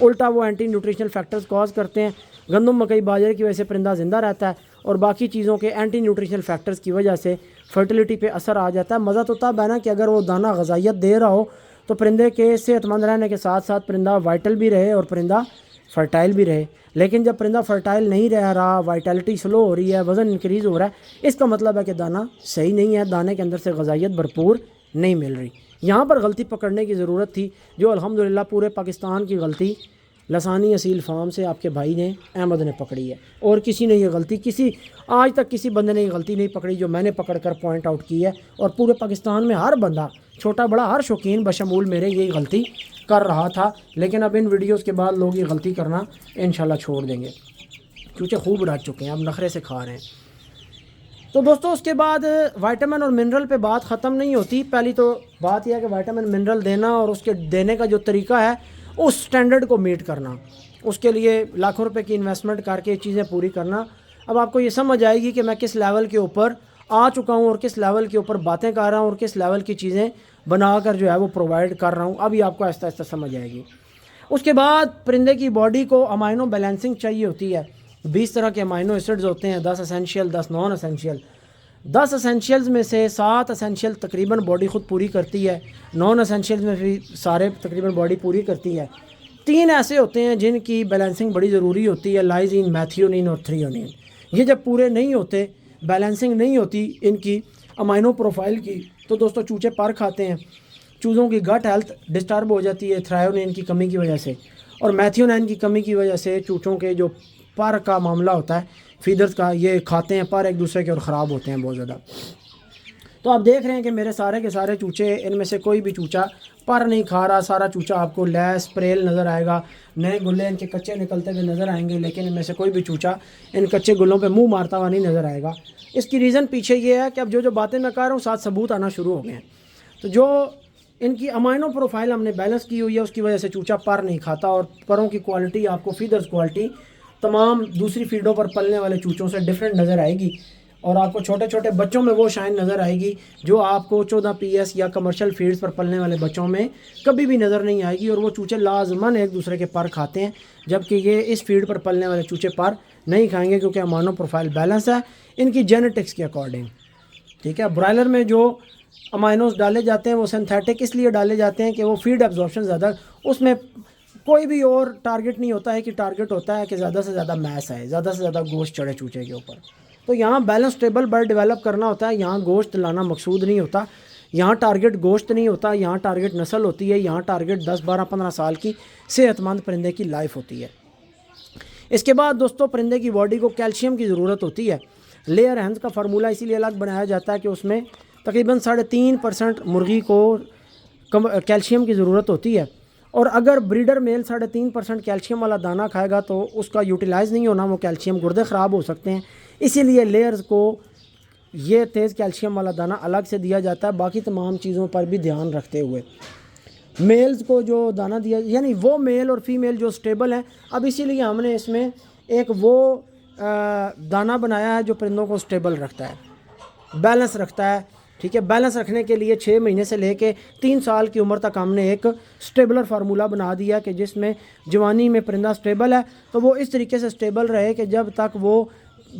الٹا وہ اینٹی نیوٹریشنل فیکٹرز کاز کرتے ہیں۔ گندم مکئی باجرے کی وجہ سے پرندہ زندہ رہتا ہے اور باقی چیزوں کے اینٹی نیوٹریشنل فیکٹرز کی وجہ سے فرٹیلیٹی پہ اثر آ جاتا ہے۔ مزہ تو تب ہے نا کہ اگر وہ دانہ غذائیت دے رہا ہو تو پرندے کے صحت مند رہنے کے ساتھ ساتھ پرندہ وائٹل بھی رہے اور پرندہ فرٹائل بھی رہے۔ لیکن جب پرندہ فرٹائل نہیں رہ رہا، وائٹیلٹی سلو ہو رہی ہے، وزن انکریز ہو رہا ہے، اس کا مطلب ہے کہ دانہ صحیح نہیں ہے، دانے کے اندر سے غذائیت بھرپور نہیں مل رہی۔ یہاں پر غلطی پکڑنے کی ضرورت تھی، جو الحمدللہ پورے پاکستان کی غلطی لسانی اصیل فارم سے آپ کے بھائی نے، احمد نے پکڑی ہے، اور کسی نے یہ غلطی آج تک کسی بندے نے یہ غلطی نہیں پکڑی جو میں نے پکڑ کر پوائنٹ آؤٹ کی ہے، اور پورے پاکستان میں ہر بندہ چھوٹا بڑا ہر شوقین بشمول میرے یہی غلطی کر رہا تھا، لیکن اب ان ویڈیوز کے بعد لوگ یہ غلطی کرنا انشاءاللہ چھوڑ دیں گے کیونکہ خوب رات چکے ہیں، اب نخرے سے کھا رہے ہیں۔ تو دوستو اس کے بعد وائٹامن اور منرل پہ بات ختم نہیں ہوتی۔ پہلی تو بات یہ ہے کہ وائٹامن منرل دینا اور اس کے دینے کا جو طریقہ ہے اس سٹینڈرڈ کو میٹ کرنا، اس کے لیے لاکھوں روپے کی انویسٹمنٹ کر کے چیزیں پوری کرنا۔ اب آپ کو یہ سمجھ آئے گی کہ میں کس لیول کے اوپر آ چکا ہوں اور کس لیول کے اوپر باتیں کر رہا ہوں اور کس لیول کی چیزیں بنا کر جو ہے وہ پرووائڈ کر رہا ہوں، ابھی آپ کو آہستہ آہستہ سمجھ آئے گی۔ اس کے بعد پرندے کی باڈی کو امائنو بیلنسنگ چاہیے ہوتی ہے۔ 20 طرح کے امائنو ایسڈز ہوتے ہیں، 10 اسینشیل، 10 نان اسینشیل۔ 10 اسینشیلز میں سے 7 اسینشیل تقریباً باڈی خود پوری کرتی ہے، نان اسینشیلز میں بھی سارے تقریباً باڈی پوری کرتی ہے۔ 3 ایسے ہوتے ہیں جن کی بیلنسنگ بڑی ضروری ہوتی ہے، لائزین، میتھیونین اور تھریونین۔ یہ جب پورے نہیں ہوتے، بیلنسنگ نہیں ہوتی ان کی امائنو پروفائل کی، تو دوستو چوچے پر کھاتے ہیں، چوزوں کی گٹ ہیلتھ ڈسٹرب ہو جاتی ہے تھریونین کی کمی کی وجہ سے، اور میتھیونین کی کمی کی وجہ سے چوچوں کے جو پر کا معاملہ ہوتا ہے فیڈرز کا، یہ کھاتے ہیں پر ایک دوسرے کے اور خراب ہوتے ہیں بہت زیادہ۔ تو آپ دیکھ رہے ہیں کہ میرے سارے کے سارے چوچے، ان میں سے کوئی بھی چوچا پر نہیں کھا رہا، سارا چوچا آپ کو لیس پریل نظر آئے گا، نئے گلے ان کے کچے نکلتے ہوئے نظر آئیں گے، لیکن ان میں سے کوئی بھی چوچا ان کچے گلوں پہ منہ مارتا ہوا نہیں نظر آئے گا۔ اس کی ریزن پیچھے یہ ہے کہ اب جو باتیں میں کہہ رہا ہوں ساتھ ثبوت آنا شروع ہو گئے ہیں۔ تو جو ان کی امائنو پروفائل ہم نے بیلنس کی ہوئی ہے، اس کی وجہ سے چوچا پر نہیں کھاتا، اور پروں کی کوالٹی آپ کو فیڈرز کوالٹی تمام دوسری فیڈوں پر پلنے والے چوچوں سے ڈیفرنٹ نظر آئے گی، اور آپ کو چھوٹے چھوٹے بچوں میں وہ شائن نظر آئے گی جو آپ کو 14 PS یا کمرشل فیڈز پر پلنے والے بچوں میں کبھی بھی نظر نہیں آئے گی، اور وہ چوچے لازماً ایک دوسرے کے پر کھاتے ہیں، جبکہ یہ اس فیڈ پر پلنے والے چوچے پر نہیں کھائیں گے کیونکہ امائنو پروفائل بیلنس ہے ان کی جینیٹکس کے اکارڈنگ۔ ٹھیک ہے، برائلر میں جو امائنوز ڈالے جاتے ہیں وہ سنتھیٹک اس لیے ڈالے جاتے ہیں کہ وہ فیڈ ایبزارپشن زیادہ، اس میں کوئی بھی اور ٹارگٹ نہیں ہوتا ہے، کہ ٹارگٹ ہوتا ہے کہ زیادہ سے زیادہ میس آئے، زیادہ سے زیادہ گوشت چڑھے چوچے کے اوپر۔ تو یہاں بیلنس ٹیبل برڈ ڈیولپ کرنا ہوتا ہے، یہاں گوشت لانا مقصود نہیں ہوتا، یہاں ٹارگٹ گوشت نہیں ہوتا، یہاں ٹارگٹ نسل ہوتی ہے، یہاں ٹارگٹ 10 12 15 سال کی صحت مند پرندے کی لائف ہوتی ہے۔ اس کے بعد دوستو پرندے کی باڈی کو کیلشیم کی ضرورت ہوتی ہے۔ لیئر ہینز کا فارمولہ اسی لیے الگ بنایا جاتا ہے کہ اس میں تقریباً 3.5% مرغی کو کیلشیم کی ضرورت ہوتی ہے، اور اگر بریڈر میل 3.5% کیلشیم والا دانہ کھائے گا تو اس کا یوٹیلائز نہیں ہونا، وہ کیلشیم گردے خراب ہو سکتے ہیں، اسی لیے لیئرز کو یہ تیز کیلشیم والا دانہ الگ سے دیا جاتا ہے، باقی تمام چیزوں پر بھی دھیان رکھتے ہوئے۔ میلز کو جو دانہ دیا، یعنی وہ میل اور فیمیل جو سٹیبل ہیں، اب اسی لیے ہم نے اس میں ایک وہ دانہ بنایا ہے جو پرندوں کو سٹیبل رکھتا ہے، بیلنس رکھتا ہے۔ ٹھیک ہے، بیلنس رکھنے کے لیے 6 مہینے سے لے کے 3 سال کی عمر تک ہم نے ایک سٹیبلر فارمولہ بنا دیا کہ جس میں جوانی میں پرندہ سٹیبل ہے تو وہ اس طریقے سے سٹیبل رہے کہ جب تک وہ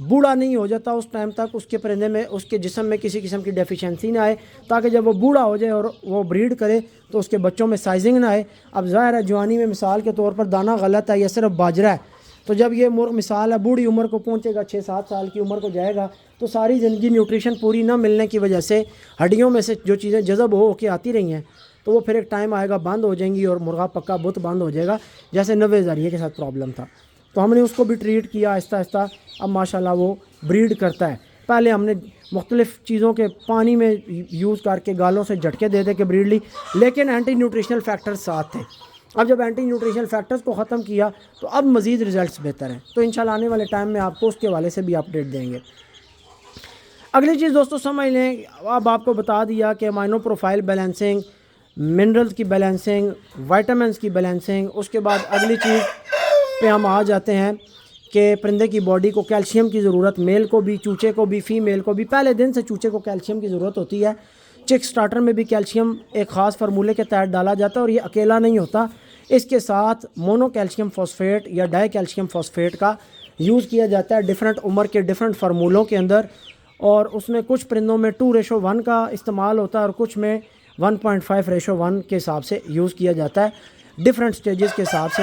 بوڑھا نہیں ہو جاتا اس ٹائم تک اس کے پرندے میں، اس کے جسم میں کسی قسم کی ڈیفیشنسی نہ آئے، تاکہ جب وہ بوڑھا ہو جائے اور وہ بریڈ کرے تو اس کے بچوں میں سائزنگ نہ آئے۔ اب ظاہر ہے جوانی میں مثال کے طور پر دانہ غلط ہے یا صرف باجرہ ہے، تو جب یہ مرغ مثال ہے بوڑھی عمر کو پہنچے گا، 6-7 سال کی عمر کو جائے گا، تو ساری زندگی نیوٹریشن پوری نہ ملنے کی وجہ سے ہڈیوں میں سے جو چیزیں جذب ہو کے آتی رہی ہیں تو وہ پھر ایک ٹائم آئے گا بند ہو جائیں گی اور مرغا پکا بت بند ہو جائے گا، جیسے 90 ذریعے کے ساتھ پرابلم تھا۔ تو ہم نے اس کو بھی ٹریٹ کیا آہستہ آہستہ، اب ماشاءاللہ وہ بریڈ کرتا ہے۔ پہلے ہم نے مختلف چیزوں کے پانی میں یوز کر کے گالوں سے جھٹکے دے دے کے بریڈ لی، لیکن اینٹی نیوٹریشنل فیکٹر ساتھ تھے۔ اب جب اینٹی نیوٹریشنل فیکٹرز کو ختم کیا تو اب مزید ریزلٹس بہتر ہیں، تو انشاءاللہ آنے والے ٹائم میں آپ کو اس کے حوالے سے بھی اپڈیٹ دیں گے۔ اگلی چیز دوستو سمجھ لیں، اب آپ کو بتا دیا کہ امائنو پروفائل بیلنسنگ، منرلز کی بیلنسنگ، وائٹامنس کی بیلنسنگ، اس کے بعد اگلی چیز پہ ہم آ جاتے ہیں کہ پرندے کی باڈی کو کیلشیم کی ضرورت، میل کو بھی، چوچے کو بھی، فیمیل کو بھی، پہلے دن سے چوچے کو کیلشیم کی ضرورت ہوتی ہے۔ چک سٹارٹر میں بھی کیلشیم ایک خاص فارمولے کے تحت ڈالا جاتا ہے، اور یہ اکیلا نہیں ہوتا، اس کے ساتھ مونو کیلشیم فاسفیٹ یا ڈائی کیلشیم فاسفیٹ کا یوز کیا جاتا ہے ڈیفرنٹ عمر کے ڈیفرنٹ فارمولوں کے اندر، اور اس میں کچھ پرندوں میں 2:1 کا استعمال ہوتا ہے اور کچھ میں 1.5:1 کے حساب سے یوز کیا جاتا ہے ڈیفرنٹ سٹیجز کے حساب سے.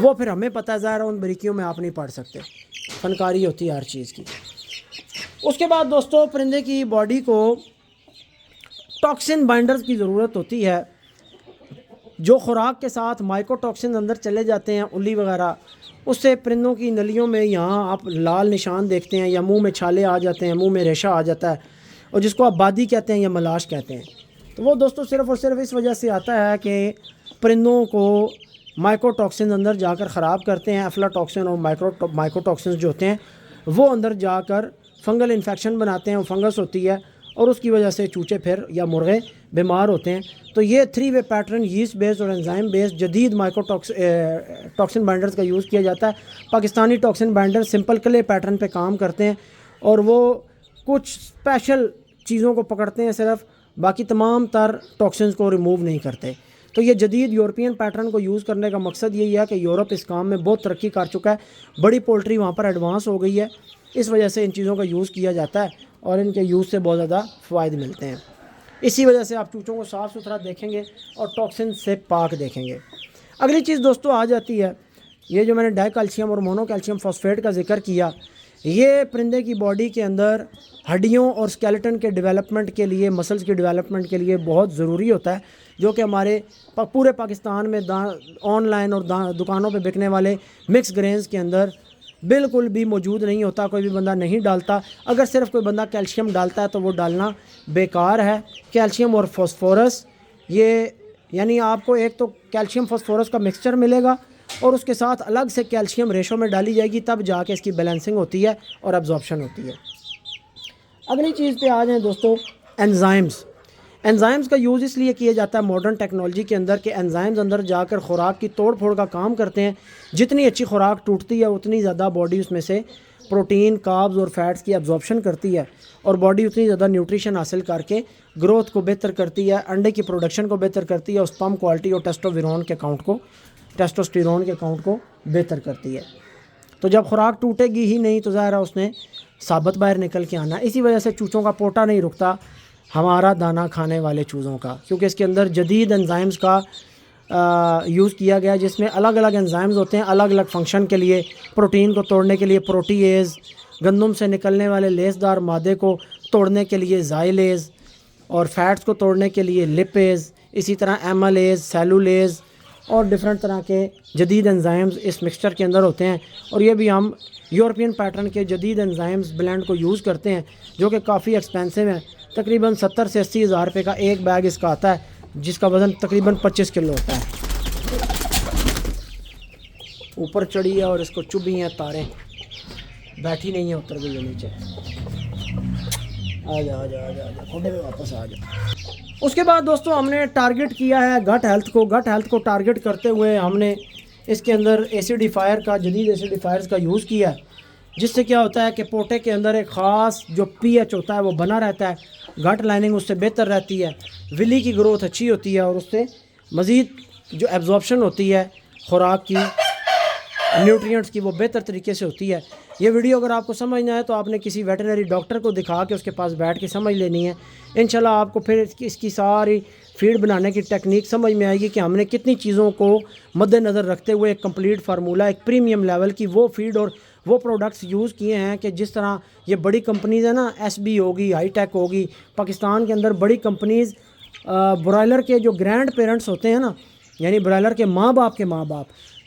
وہ پھر ہمیں پتہ ہے، ظاہر ان بریکیوں میں آپ نہیں پڑھ سکتے، فنکاری ہوتی ہے ہر چیز کی. اس کے بعد دوستو پرندے کی باڈی کو ٹاکسن بائنڈرز کی ضرورت ہوتی ہے، جو خوراک کے ساتھ مائکرو ٹاکسن اندر چلے جاتے ہیں، الی وغیرہ، اس سے پرندوں کی نلیوں میں یہاں آپ لال نشان دیکھتے ہیں، یا منہ میں چھالے آ جاتے ہیں، منہ میں ریشہ آ جاتا ہے، اور جس کو آپ بادی کہتے ہیں یا ملاش کہتے ہیں. تو وہ دوستو صرف اور صرف اس وجہ سے آتا ہے کہ پرندوں کو مائکرو ٹاکسن اندر جا کر خراب کرتے ہیں. افلا ٹاکسن اور مائکرو ٹاکسنز جو ہوتے ہیں وہ اندر جا کر فنگل انفیکشن بناتے ہیں، وہ فنگس ہوتی ہے، اور اس کی وجہ سے چوچے پھر یا مرغے بیمار ہوتے ہیں. تو یہ 3 وے پیٹرن یسٹ بیس اور انزائم بیس جدید مائکرو ٹاکسن بائنڈرز کا یوز کیا جاتا ہے. Pakistani toxin binder simple clay pattern پہ کام کرتے ہیں، اور وہ کچھ اسپیشل چیزوں کو پکڑتے ہیں صرف، باقی تمام تر ٹاکسنز کو ریموو نہیں کرتے. تو یہ جدید یورپین پیٹرن کو یوز کرنے کا مقصد یہی ہے کہ یورپ اس کام میں بہت ترقی کر چکا ہے، بڑی پولٹری وہاں پر ایڈوانس ہو گئی ہے، اس وجہ سے ان چیزوں کا یوز کیا جاتا ہے اور ان کے یوز سے بہت زیادہ فوائد ملتے ہیں. اسی وجہ سے آپ چوچوں کو صاف ستھرا دیکھیں گے اور ٹاکسن سے پاک دیکھیں گے. اگلی چیز دوستو آ جاتی ہے، یہ جو میں نے ڈائی کیلشیم اور مونو کیلشیم فاسفیٹ کا ذکر کیا، یہ پرندے کی باڈی کے اندر ہڈیوں اور اسکیلیٹن کے ڈیولپمنٹ کے لیے، مسلز کی ڈیولپمنٹ کے لیے بہت ضروری ہوتا ہے، جو کہ ہمارے پورے پاکستان میں آن لائن اور دکانوں پہ بکنے والے مکس گرینز کے اندر بالکل بھی موجود نہیں ہوتا. کوئی بھی بندہ نہیں ڈالتا. اگر صرف کوئی بندہ کیلشیم ڈالتا ہے تو وہ ڈالنا بیکار ہے. کیلشیم اور فاسفورس، یہ یعنی آپ کو ایک تو کیلشیم فاسفورس کا مکسچر ملے گا، اور اس کے ساتھ الگ سے کیلشیم ریشو میں ڈالی جائے گی، تب جا کے اس کی بیلنسنگ ہوتی ہے اور ایبزارپشن ہوتی ہے. اگلی چیز پہ آ جائیں دوستو، انزائمز کا یوز اس لیے کیا جاتا ہے ماڈرن ٹیکنالوجی کے اندر کہ انزائمز اندر جا کر خوراک کی توڑ پھوڑ کا کام کرتے ہیں. جتنی اچھی خوراک ٹوٹتی ہے اتنی زیادہ باڈی اس میں سے پروٹین، کاربز اور فیٹس کی ایبزارپشن کرتی ہے، اور باڈی اتنی زیادہ نیوٹریشن حاصل کر کے گروتھ کو بہتر کرتی ہے، انڈے کی پروڈکشن کو بہتر کرتی ہے، اسپرم کوالٹی اور ٹیسٹوسٹیرون کے اکاؤنٹ کو بہتر کرتی ہے. تو جب خوراک ٹوٹے گی ہی نہیں تو ظاہر ہے اس نے ثابت باہر نکل کے آنا. اسی وجہ سے چوچوں کا پوٹا نہیں رکتا ہمارا دانہ کھانے والے چوزوں کا، کیونکہ اس کے اندر جدید انزائمز کا یوز کیا گیا، جس میں الگ الگ انزائمز ہوتے ہیں الگ الگ فنکشن کے لیے. پروٹین کو توڑنے کے لیے پروٹیز، گندم سے نکلنے والے لیس دار مادے کو توڑنے کے لیے زائلیز، اور فیٹس کو توڑنے کے لیے لپیز، اسی طرح ایملیز، سیلولیز، اور ڈفرینٹ طرح کے جدید انزائمز اس مکسچر کے اندر ہوتے ہیں. اور یہ بھی ہم یورپین پیٹرن کے جدید انزائمز بلینڈ کو یوز کرتے ہیں، جو کہ کافی ایکسپینسو ہیں. تقریباً 70 سے 80 ہزار روپے کا ایک بیگ اس کا آتا ہے، جس کا وزن تقریباً 25 کلو ہوتا ہے. اوپر چڑھی ہے اور اس کو چبھی ہیں تاریں، بیٹھی نہیں ہے، اتر گئی ہے نیچے. آ جا کھوٹے میں واپس آ جا. اس کے بعد دوستو ہم نے ٹارگٹ کیا ہے گٹ ہیلتھ کو ٹارگٹ کرتے ہوئے ہم نے اس کے اندر ایسیڈیفائر کا، جدید ایسیڈیفائرز کا یوز کیا ہے، جس سے کیا ہوتا ہے کہ پوٹے کے اندر ایک خاص جو پی ایچ ہوتا ہے وہ بنا رہتا ہے، گٹ لائننگ اس سے بہتر رہتی ہے، ولی کی گروتھ اچھی ہوتی ہے، اور اس سے مزید جو ایبزارپشن ہوتی ہے خوراک کی، نیوٹرینٹس کی، وہ بہتر طریقے سے ہوتی ہے. یہ ویڈیو اگر آپ کو سمجھنا ہے تو آپ نے کسی ویٹرنری ڈاکٹر کو دکھا کے اس کے پاس بیٹھ کے سمجھ لینی ہے. انشاءاللہ آپ کو پھر اس کی ساری فیڈ بنانے کی ٹیکنیک سمجھ میں آئے گی کہ ہم نے کتنی چیزوں کو مد نظر رکھتے ہوئے ایک کمپلیٹ فارمولہ، ایک پریمیم لیول کی وہ فیڈ اور وہ پروڈکٹس یوز کیے ہیں کہ جس طرح یہ بڑی کمپنیز ہیں نا، ایس بی ہوگی، ہائی ٹیک ہوگی، پاکستان کے اندر بڑی کمپنیز برائلر کے جو گرینڈ پیرنٹس ہوتے ہیں نا، یعنی برائلر کے ماں باپ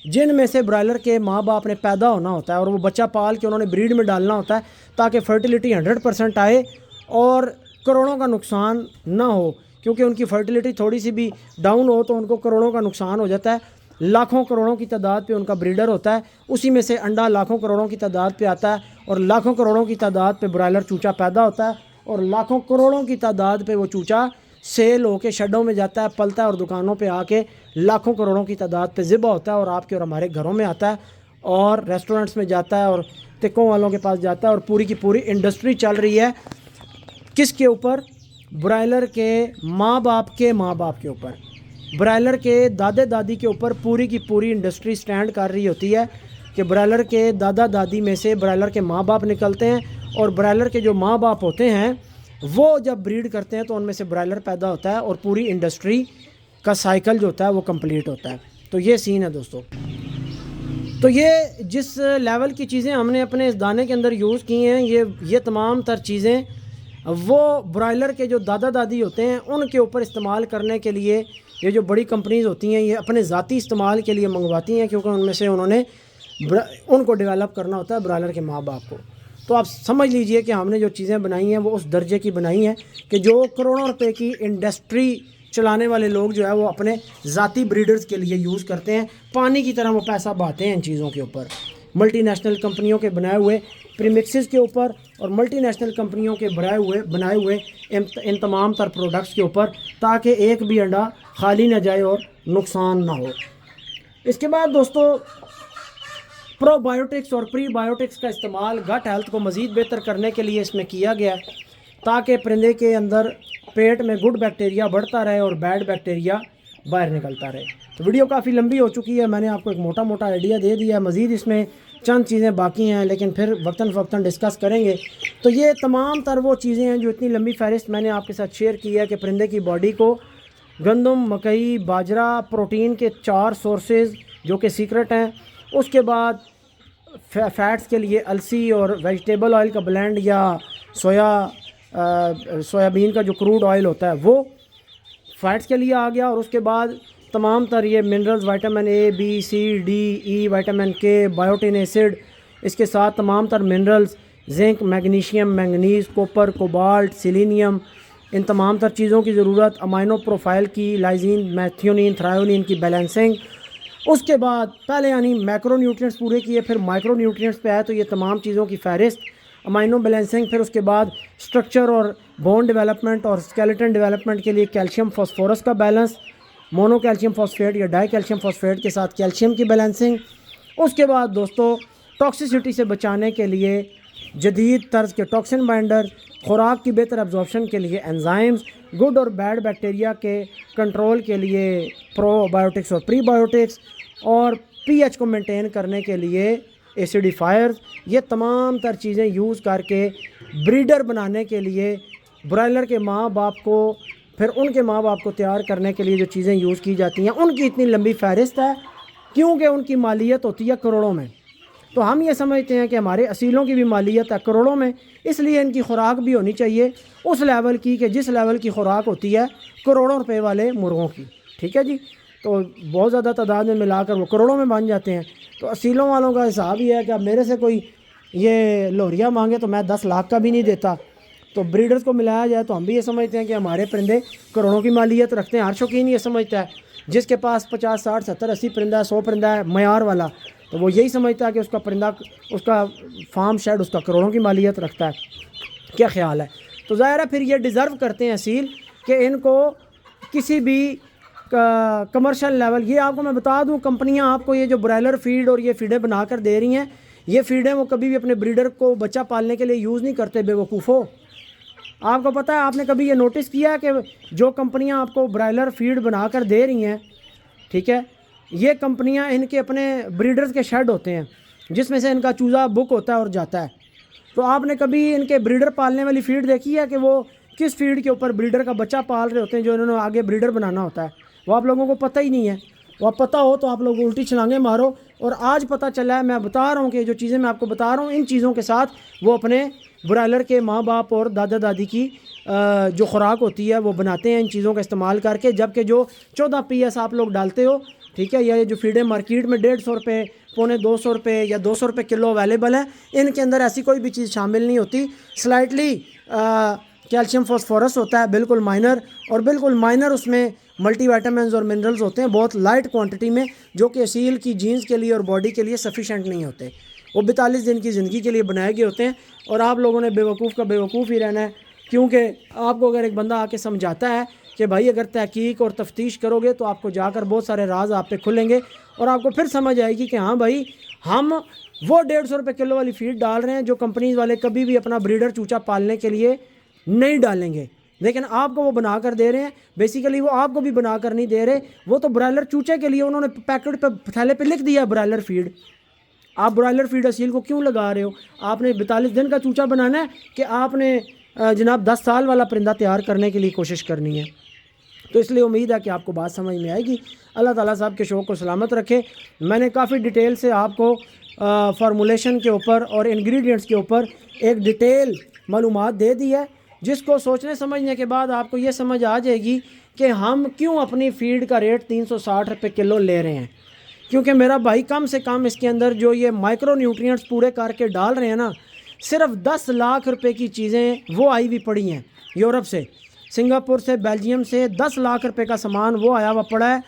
جن میں سے برائلر کے ماں باپ نے پیدا ہونا ہوتا ہے اور وہ بچہ پال کے انہوں نے بریڈ میں ڈالنا ہوتا ہے تاکہ فرٹیلیٹی 100% آئے اور کروڑوں کا نقصان نہ ہو، کیونکہ ان کی فرٹیلیٹی تھوڑی سی بھی ڈاؤن ہو تو ان کو کروڑوں کا نقصان ہو جاتا ہے. لاکھوں کروڑوں کی تعداد پہ ان کا بریڈر ہوتا ہے، اسی میں سے انڈا لاکھوں کروڑوں کی تعداد پہ آتا ہے، اور لاکھوں کروڑوں کی تعداد پہ برائلر چوچا پیدا ہوتا ہے، اور لاکھوں کروڑوں کی تعداد پہ وہ چوچا سیل ہو کے شیڈوں میں جاتا ہے، پلتا ہے، اور دکانوں پہ آ کے لاکھوں کروڑوں کی تعداد پہ ذبح ہوتا ہے، اور آپ کے اور ہمارے گھروں میں آتا ہے، اور ریسٹورنٹس میں جاتا ہے، اور ٹکوں والوں کے پاس جاتا ہے، اور پوری کی پوری انڈسٹری چل رہی ہے کس کے اوپر؟ برائلر کے ماں باپ کے اوپر. برائلر کے دادے دادی کے اوپر پوری کی پوری انڈسٹری سٹینڈ کر رہی ہوتی ہے کہ برائلر کے دادا دادی میں سے برائلر کے ماں باپ نکلتے ہیں، اور برائلر کے جو ماں باپ ہوتے ہیں وہ جب بریڈ کرتے ہیں تو ان میں سے برائلر پیدا ہوتا ہے اور پوری انڈسٹری کا سائیکل جو ہوتا ہے وہ کمپلیٹ ہوتا ہے۔ تو یہ سین ہے دوستو۔ تو یہ جس لیول کی چیزیں ہم نے اپنے اس دانے کے اندر یوز کی ہیں، یہ تمام تر چیزیں وہ برائلر کے جو دادا دادی ہوتے ہیں ان کے اوپر استعمال کرنے کے لیے یہ جو بڑی کمپنیز ہوتی ہیں یہ اپنے ذاتی استعمال کے لیے منگواتی ہیں، کیونکہ ان میں سے انہوں نے ان کو ڈیولپ کرنا ہوتا ہے برائلر کے ماں باپ کو۔ تو آپ سمجھ لیجئے کہ ہم نے جو چیزیں بنائی ہیں وہ اس درجے کی بنائی ہیں کہ جو کروڑوں روپے کی انڈسٹری چلانے والے لوگ جو ہے وہ اپنے ذاتی بریڈرز کے لیے یوز کرتے ہیں، پانی کی طرح وہ پیسہ بہاتے ہیں ان چیزوں کے اوپر، ملٹی نیشنل کمپنیوں کے بنائے ہوئے پریمکسز کے اوپر اور ملٹی نیشنل کمپنیوں کے بنائے ہوئے ان تمام تر پروڈکٹس کے اوپر، تاکہ ایک بھی انڈا خالی نہ جائے اور نقصان نہ ہو۔ اس کے بعد دوستو پرو بایوٹکس اور پری بایوٹکس کا استعمال گٹ ہیلتھ کو مزید بہتر کرنے کے لیے اس میں کیا گیا ہے، تاکہ پرندے کے اندر پیٹ میں گڈ بیکٹیریا بڑھتا رہے اور بیڈ بیکٹیریا باہر نکلتا رہے۔ تو ویڈیو کافی لمبی ہو چکی ہے، میں نے آپ کو ایک موٹا موٹا آئیڈیا دے دیا ہے، مزید اس میں چند چیزیں باقی ہیں لیکن پھر وقتاً فوقتاً ڈسکس کریں گے۔ تو یہ تمام تر وہ چیزیں ہیں جو اتنی لمبی فہرست میں نے آپ کے ساتھ شیئر کی ہے کہ پرندے کی باڈی کو گندم، مکئی، باجرہ، پروٹین کے 4 سورسز جو کہ سیکرٹ ہیں، اس کے بعد فیٹس کے لیے السی اور ویجیٹیبل آئل کا بلینڈ یا سویابین کا جو کروڈ آئل ہوتا ہے وہ فیٹس کے لیے آ گیا، اور اس کے بعد تمام تر یہ minerals vitamin A, B, C, D, E, vitamin K, biotin acid, اس کے ساتھ تمام تر minerals zinc, magnesium, manganese, copper, cobalt, selenium, ان تمام تر چیزوں کی ضرورت، امائنو پروفائل کی، لائزین، میتھیونین، تھرائیونین کی بیلنسنگ، اس کے بعد پہلے یعنی میکرو نیوٹرینٹس پورے کیے، پھر مائکرو نیوٹرینٹس پہ آئے، تو یہ تمام چیزوں کی فہرست، امائنو بیلنسنگ، پھر اس کے بعد سٹرکچر اور بون ڈیولپمنٹ اور اسکیلیٹن ڈیولپمنٹ کے لیے کیلشیم فاسفورس کا بیلنس، مونو کیلشیم فاسفیٹ یا ڈائی کیلشیم فاسفیٹ کے ساتھ کیلشیم کی بیلنسنگ، اس کے بعد دوستو ٹاکسیسٹی سے بچانے کے لیے جدید طرز کے ٹاکسن بائنڈر، خوراک کی بہتر ایبزارپشن کے لیے انزائمز، گڈ اور بیڈ بیکٹیریا کے کنٹرول کے لیے پرو بایوٹکس اور پری بایوٹکس، اور پی ایچ کو مینٹین کرنے کے لیے ایسیڈیفائرز، یہ تمام تر چیزیں یوز کر کے بریڈر بنانے کے لیے برائلر کے ماں باپ کو، پھر ان کے ماں باپ کو تیار کرنے کے لیے جو چیزیں یوز کی جاتی ہیں ان کی اتنی لمبی فہرست ہے، کیونکہ ان کی مالیت ہوتی ہے کروڑوں میں۔ تو ہم یہ سمجھتے ہیں کہ ہمارے اصیلوں کی بھی مالیت ہے کروڑوں میں، اس لیے ان کی خوراک بھی ہونی چاہیے اس لیول کی کہ جس لیول کی خوراک ہوتی ہے کروڑوں روپے والے مرغوں کی، ٹھیک ہے جی۔ تو بہت زیادہ تعداد میں ملا کر وہ کروڑوں میں بن جاتے ہیں۔ تو اصیلوں والوں کا حساب یہ ہے کہ اب میرے سے کوئی یہ لوہریا مانگے تو میں 10 لاکھ کا بھی نہیں دیتا۔ تو بریڈرز کو ملایا جائے تو ہم بھی یہ سمجھتے ہیں کہ ہمارے پرندے کروڑوں کی مالیت رکھتے ہیں۔ ہر شوقین یہ سمجھتا ہے، جس کے پاس 50، 60، 70، 80 پرندہ ہے، 100 پرندہ ہے معیار والا، تو وہ یہی سمجھتا ہے کہ اس کا پرندہ، اس کا فارم شیڈ اس کا کروڑوں کی مالیت رکھتا ہے۔ کیا خیال ہے؟ تو ظاہر ہے پھر یہ ڈیزرو کرتے ہیں اصیل کہ ان کو کسی بھی کمرشل لیول، یہ آپ کو میں بتا دوں، کمپنیاں آپ کو یہ جو برائلر فیڈ اور یہ فیڈیں بنا کر دے رہی ہیں، یہ فیڈیں وہ کبھی بھی اپنے بریڈر کو بچہ پالنے کے لیے یوز نہیں کرتے، بے وقوفو۔ آپ کو پتہ ہے، آپ نے کبھی یہ نوٹس کیا ہے کہ جو کمپنیاں آپ کو برائلر فیڈ بنا کر دے رہی ہیں، ٹھیک ہے، یہ کمپنیاں ان کے اپنے بریڈرز کے شیڈ ہوتے ہیں جس میں سے ان کا چوزا بک ہوتا ہے اور جاتا ہے۔ تو آپ نے کبھی ان کے بریڈر پالنے والی فیڈ دیکھی ہے کہ وہ کس فیڈ کے اوپر بریڈر کا بچہ پال رہے ہوتے ہیں جو انہوں نے آگے بریڈر بنانا ہوتا ہے؟ وہ آپ لوگوں کو پتہ ہی نہیں ہے۔ وہ پتہ ہو تو آپ لوگ الٹی چھلانگیں مارو۔ اور آج پتہ چلا ہے، میں بتا رہا ہوں کہ جو چیزیں میں آپ کو بتا رہا ہوں ان چیزوں کے ساتھ وہ اپنے برائلر کے ماں باپ اور دادا دادی کی جو خوراک ہوتی ہے وہ بناتے ہیں ان چیزوں کا استعمال کر کے، جبکہ جو 14 PS آپ لوگ ڈالتے ہو، ٹھیک ہے، یا یہ جو فیڈیں مارکیٹ میں 150 روپے، 250 روپے یا 200 روپے کلو اویلیبل ہے، ان کے اندر ایسی کوئی بھی چیز شامل نہیں ہوتی۔ سلائٹلی کیلشیم فاسفورس ہوتا ہے، بالکل مائنر، اور بالکل مائنر اس میں ملٹی وائٹامنز اور منرلز ہوتے ہیں بہت لائٹ کوانٹٹی میں، جو کہ اصیل کی جینز کے لیے اور باڈی کے لیے سفیشینٹ نہیں ہوتے۔ وہ 42 دن کی زندگی کے لیے بنائے گئے ہوتے ہیں، اور آپ لوگوں نے بے وقوف کا بے وقوف ہی رہنا ہے، کیونکہ آپ کو اگر ایک بندہ آ کے سمجھاتا ہے کہ بھائی اگر تحقیق اور تفتیش کرو گے تو آپ کو جا کر بہت سارے راز آپ پہ کھلیں گے، اور آپ کو پھر سمجھ آئے گی کہ ہاں بھائی ہم وہ 150 روپے کلو والی فیڈ ڈال رہے ہیں جو کمپنیز والے کبھی بھی اپنا بریڈر چوچا پالنے کے لیے نہیں ڈالیں گے، لیکن آپ کو وہ بنا کر دے رہے ہیں. بیسیکلی وہ آپ کو بھی بنا کر نہیں دے رہے, وہ تو برائلر چوچے کے لیے انہوں نے پیکٹ پہ تھیلے پہ لکھ دیا برائلر فیڈ. آپ برائلر فیڈ اصیل کو کیوں لگا رہے ہو؟ آپ نے 42 دن کا چوچا بنانا ہے کہ آپ نے جناب 10 سال والا پرندہ تیار کرنے کے لیے کوشش کرنی ہے؟ تو اس لیے امید ہے کہ آپ کو بات سمجھ میں آئے گی. اللہ تعالیٰ صاحب کے شوق کو سلامت رکھے. میں نے کافی ڈیٹیل سے آپ کو فارمولیشن کے اوپر اور انگریڈینٹس کے اوپر ایک ڈیٹیل معلومات دے دی ہے, جس کو سوچنے سمجھنے کے بعد آپ کو یہ سمجھ آ جائے گی کہ ہم کیوں اپنی فیڈ کا ریٹ 360 روپے کلو لے رہے ہیں. کیونکہ میرا بھائی کم سے کم اس کے اندر جو یہ مائکرو نیوٹرینٹس پورے کر کے ڈال رہے ہیں نا, صرف 10 لاکھ روپے کی چیزیں وہ آئی ہوئی پڑی ہیں یورپ سے, سنگاپور سے, بیلجیم سے. 10 لاکھ روپے کا سامان وہ آیا ہوا پڑا ہے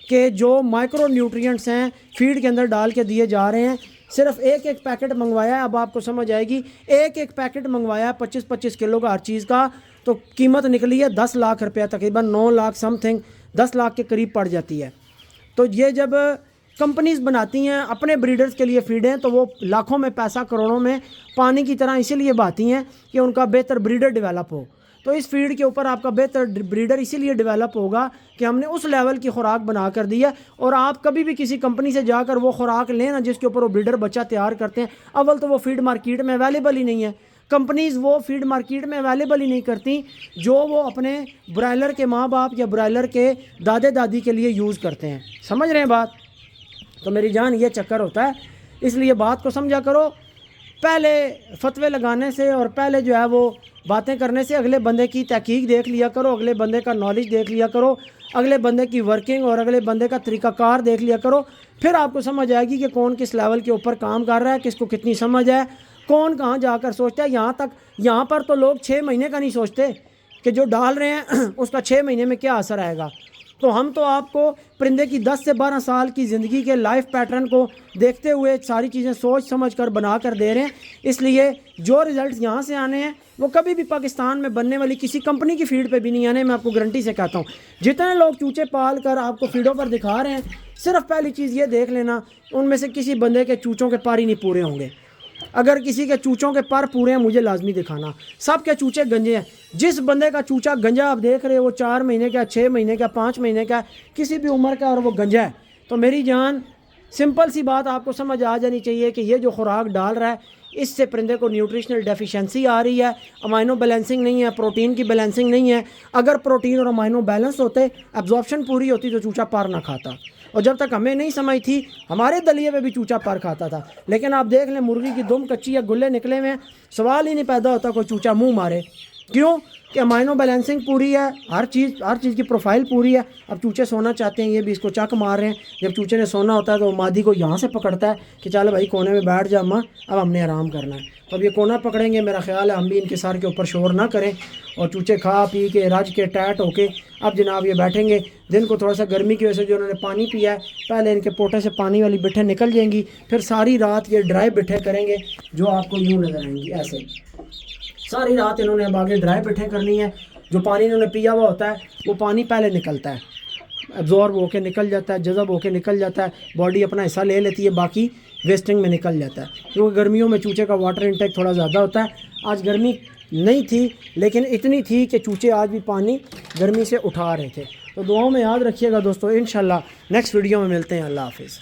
کہ جو مائکرو نیوٹرینٹس ہیں فیڈ کے اندر ڈال کے دیے جا رہے ہیں. صرف ایک پیکٹ منگوایا ہے, اب آپ کو سمجھ آئے گی, ایک پیکٹ منگوایا ہے 25 کلو کا ہر چیز کا, تو قیمت نکلی ہے 10 لاکھ روپیہ, تقریباً 9 لاکھ سم تھنگ 10 لاکھ کے قریب پڑ جاتی ہے. تو یہ جب کمپنیز بناتی ہیں اپنے بریڈرز کے لیے فیڈیں, تو وہ لاکھوں میں پیسہ کروڑوں میں پانی کی طرح اسی لیے بہاتی ہیں کہ ان کا بہتر بریڈر ڈیولپ ہو. تو اس فیڈ کے اوپر آپ کا بہتر بریڈر اسی لیے ڈیولپ ہوگا کہ ہم نے اس لیول کی خوراک بنا کر دی ہے. اور آپ کبھی بھی کسی کمپنی سے جا کر وہ خوراک لیں نا جس کے اوپر وہ بریڈر بچہ تیار کرتے ہیں, اول تو وہ فیڈ مارکیٹ میں اویلیبل ہی نہیں ہے. کمپنیز وہ فیڈ مارکیٹ میں اویلیبل ہی نہیں کرتی جو وہ اپنے برائلر کے ماں باپ یا برائلر کے دادے دادی کے لیے یوز کرتے ہیں. سمجھ رہے ہیں بات؟ تو میری جان یہ چکر ہوتا ہے, اس لیے بات کو سمجھا کرو. پہلے فتوے لگانے سے اور پہلے جو ہے وہ باتیں کرنے سے اگلے بندے کی تحقیق دیکھ لیا کرو, اگلے بندے کا نالج دیکھ لیا کرو, اگلے بندے کی ورکنگ اور اگلے بندے کا طریقہ کار دیکھ لیا کرو. پھر آپ کو سمجھ آئے گی کہ کون کس لیول کے اوپر کام کر رہا ہے, کس کو کتنی سمجھ ہے, کون کہاں جا کر سوچتا ہے. یہاں پر تو لوگ 6 مہینے کا نہیں سوچتے کہ جو ڈال رہے ہیں اس کا 6 مہینے میں کیا اثر آئے گا. تو ہم تو آپ کو پرندے کی 10 سے 12 سال کی زندگی کے لائف پیٹرن کو دیکھتے ہوئے ساری چیزیں سوچ سمجھ کر بنا کر دے رہے ہیں. اس لیے جو رزلٹس یہاں سے آنے ہیں وہ کبھی بھی پاکستان میں بننے والی کسی کمپنی کی فیڈ پہ بھی نہیں آنے, میں آپ کو گارنٹی سے کہتا ہوں. جتنے لوگ چوچے پال کر آپ کو فیڈوں پر دکھا رہے ہیں, صرف پہلی چیز یہ دیکھ لینا ان میں سے کسی بندے کے چوچوں کے پر ہی نہیں پورے ہوں گے. اگر کسی کے چوچوں کے پر پورے ہیں مجھے لازمی دکھانا. سب کے چوچے گنجے ہیں. جس بندے کا چوچا گنجا آپ دیکھ رہے ہو وہ 4 مہینے کا, 6 مہینے کا, 5 مہینے کا, کسی بھی عمر کا, اور وہ گنجا ہے, تو میری جان سمپل سی بات آپ کو سمجھ آ جانی چاہیے کہ یہ جو خوراک ڈال رہا ہے اس سے پرندے کو نیوٹریشنل ڈیفیشنسی آ رہی ہے, امائنو بیلنسنگ نہیں ہے, پروٹین کی بیلنسنگ نہیں ہے. اگر پروٹین اور امائنو بیلنس ہوتے, ایبزارپشن پوری ہوتی, تو چوچا پر نہ کھاتا. اور جب تک ہمیں نہیں سمجھ تھی ہمارے دلیے میں بھی چوچا پر کھاتا تھا. لیکن آپ دیکھ لیں مرغی کی دم کچی یا گلے نکلے ہوئے ہیں, سوال ہی نہیں پیدا ہوتا کوئی چوچا منہ مارے. کیوں کہ امائنو بیلنسنگ پوری ہے, ہر چیز کی پروفائل پوری ہے. اب چوچے سونا چاہتے ہیں, یہ بھی اس کو چک مار رہے ہیں. جب چوچے نے سونا ہوتا ہے تو مادی کو یہاں سے پکڑتا ہے کہ چل بھائی کونے میں بیٹھ جا ماں, اب ہم نے آرام کرنا ہے. تو اب یہ کونا پکڑیں گے, میرا خیال ہے ہم بھی ان کے سر کے اوپر شور نہ کریں, اور چوچے کھا پی کے رج کے ٹیٹ ہو کے اب جناب یہ بیٹھیں گے. دن کو تھوڑا سا گرمی کی وجہ سے جو انہوں نے پانی پیا ہے, پہلے ان کے پوٹے سے پانی والی بٹھیں نکل جائیں گی, پھر ساری رات یہ ڈرائی بٹھیں کریں گے جو آپ کو یوں نظر آئیں گی ایسے. ساری رات انہوں نے اب آگے ڈرائی بٹھیں کرنی ہے. جو پانی انہوں نے پیا ہوا ہوتا ہے وہ پانی پہلے نکلتا ہے, ایبزارب ہو کے نکل جاتا ہے, جذب ہو کے نکل جاتا ہے, باڈی اپنا حصہ لے لیتی ہے, باقی ویسٹنگ میں نکل جاتا ہے. کیونکہ گرمیوں میں چوچے کا واٹر انٹیک تھوڑا زیادہ ہوتا ہے. آج گرمی نہیں تھی لیکن اتنی تھی کہ چوچے آج بھی پانی گرمی سے اٹھا رہے تھے. تو دعاؤں میں یاد رکھیے گا دوستو. انشاءاللہ نیکسٹ ویڈیو میں ملتے ہیں. اللہ حافظ.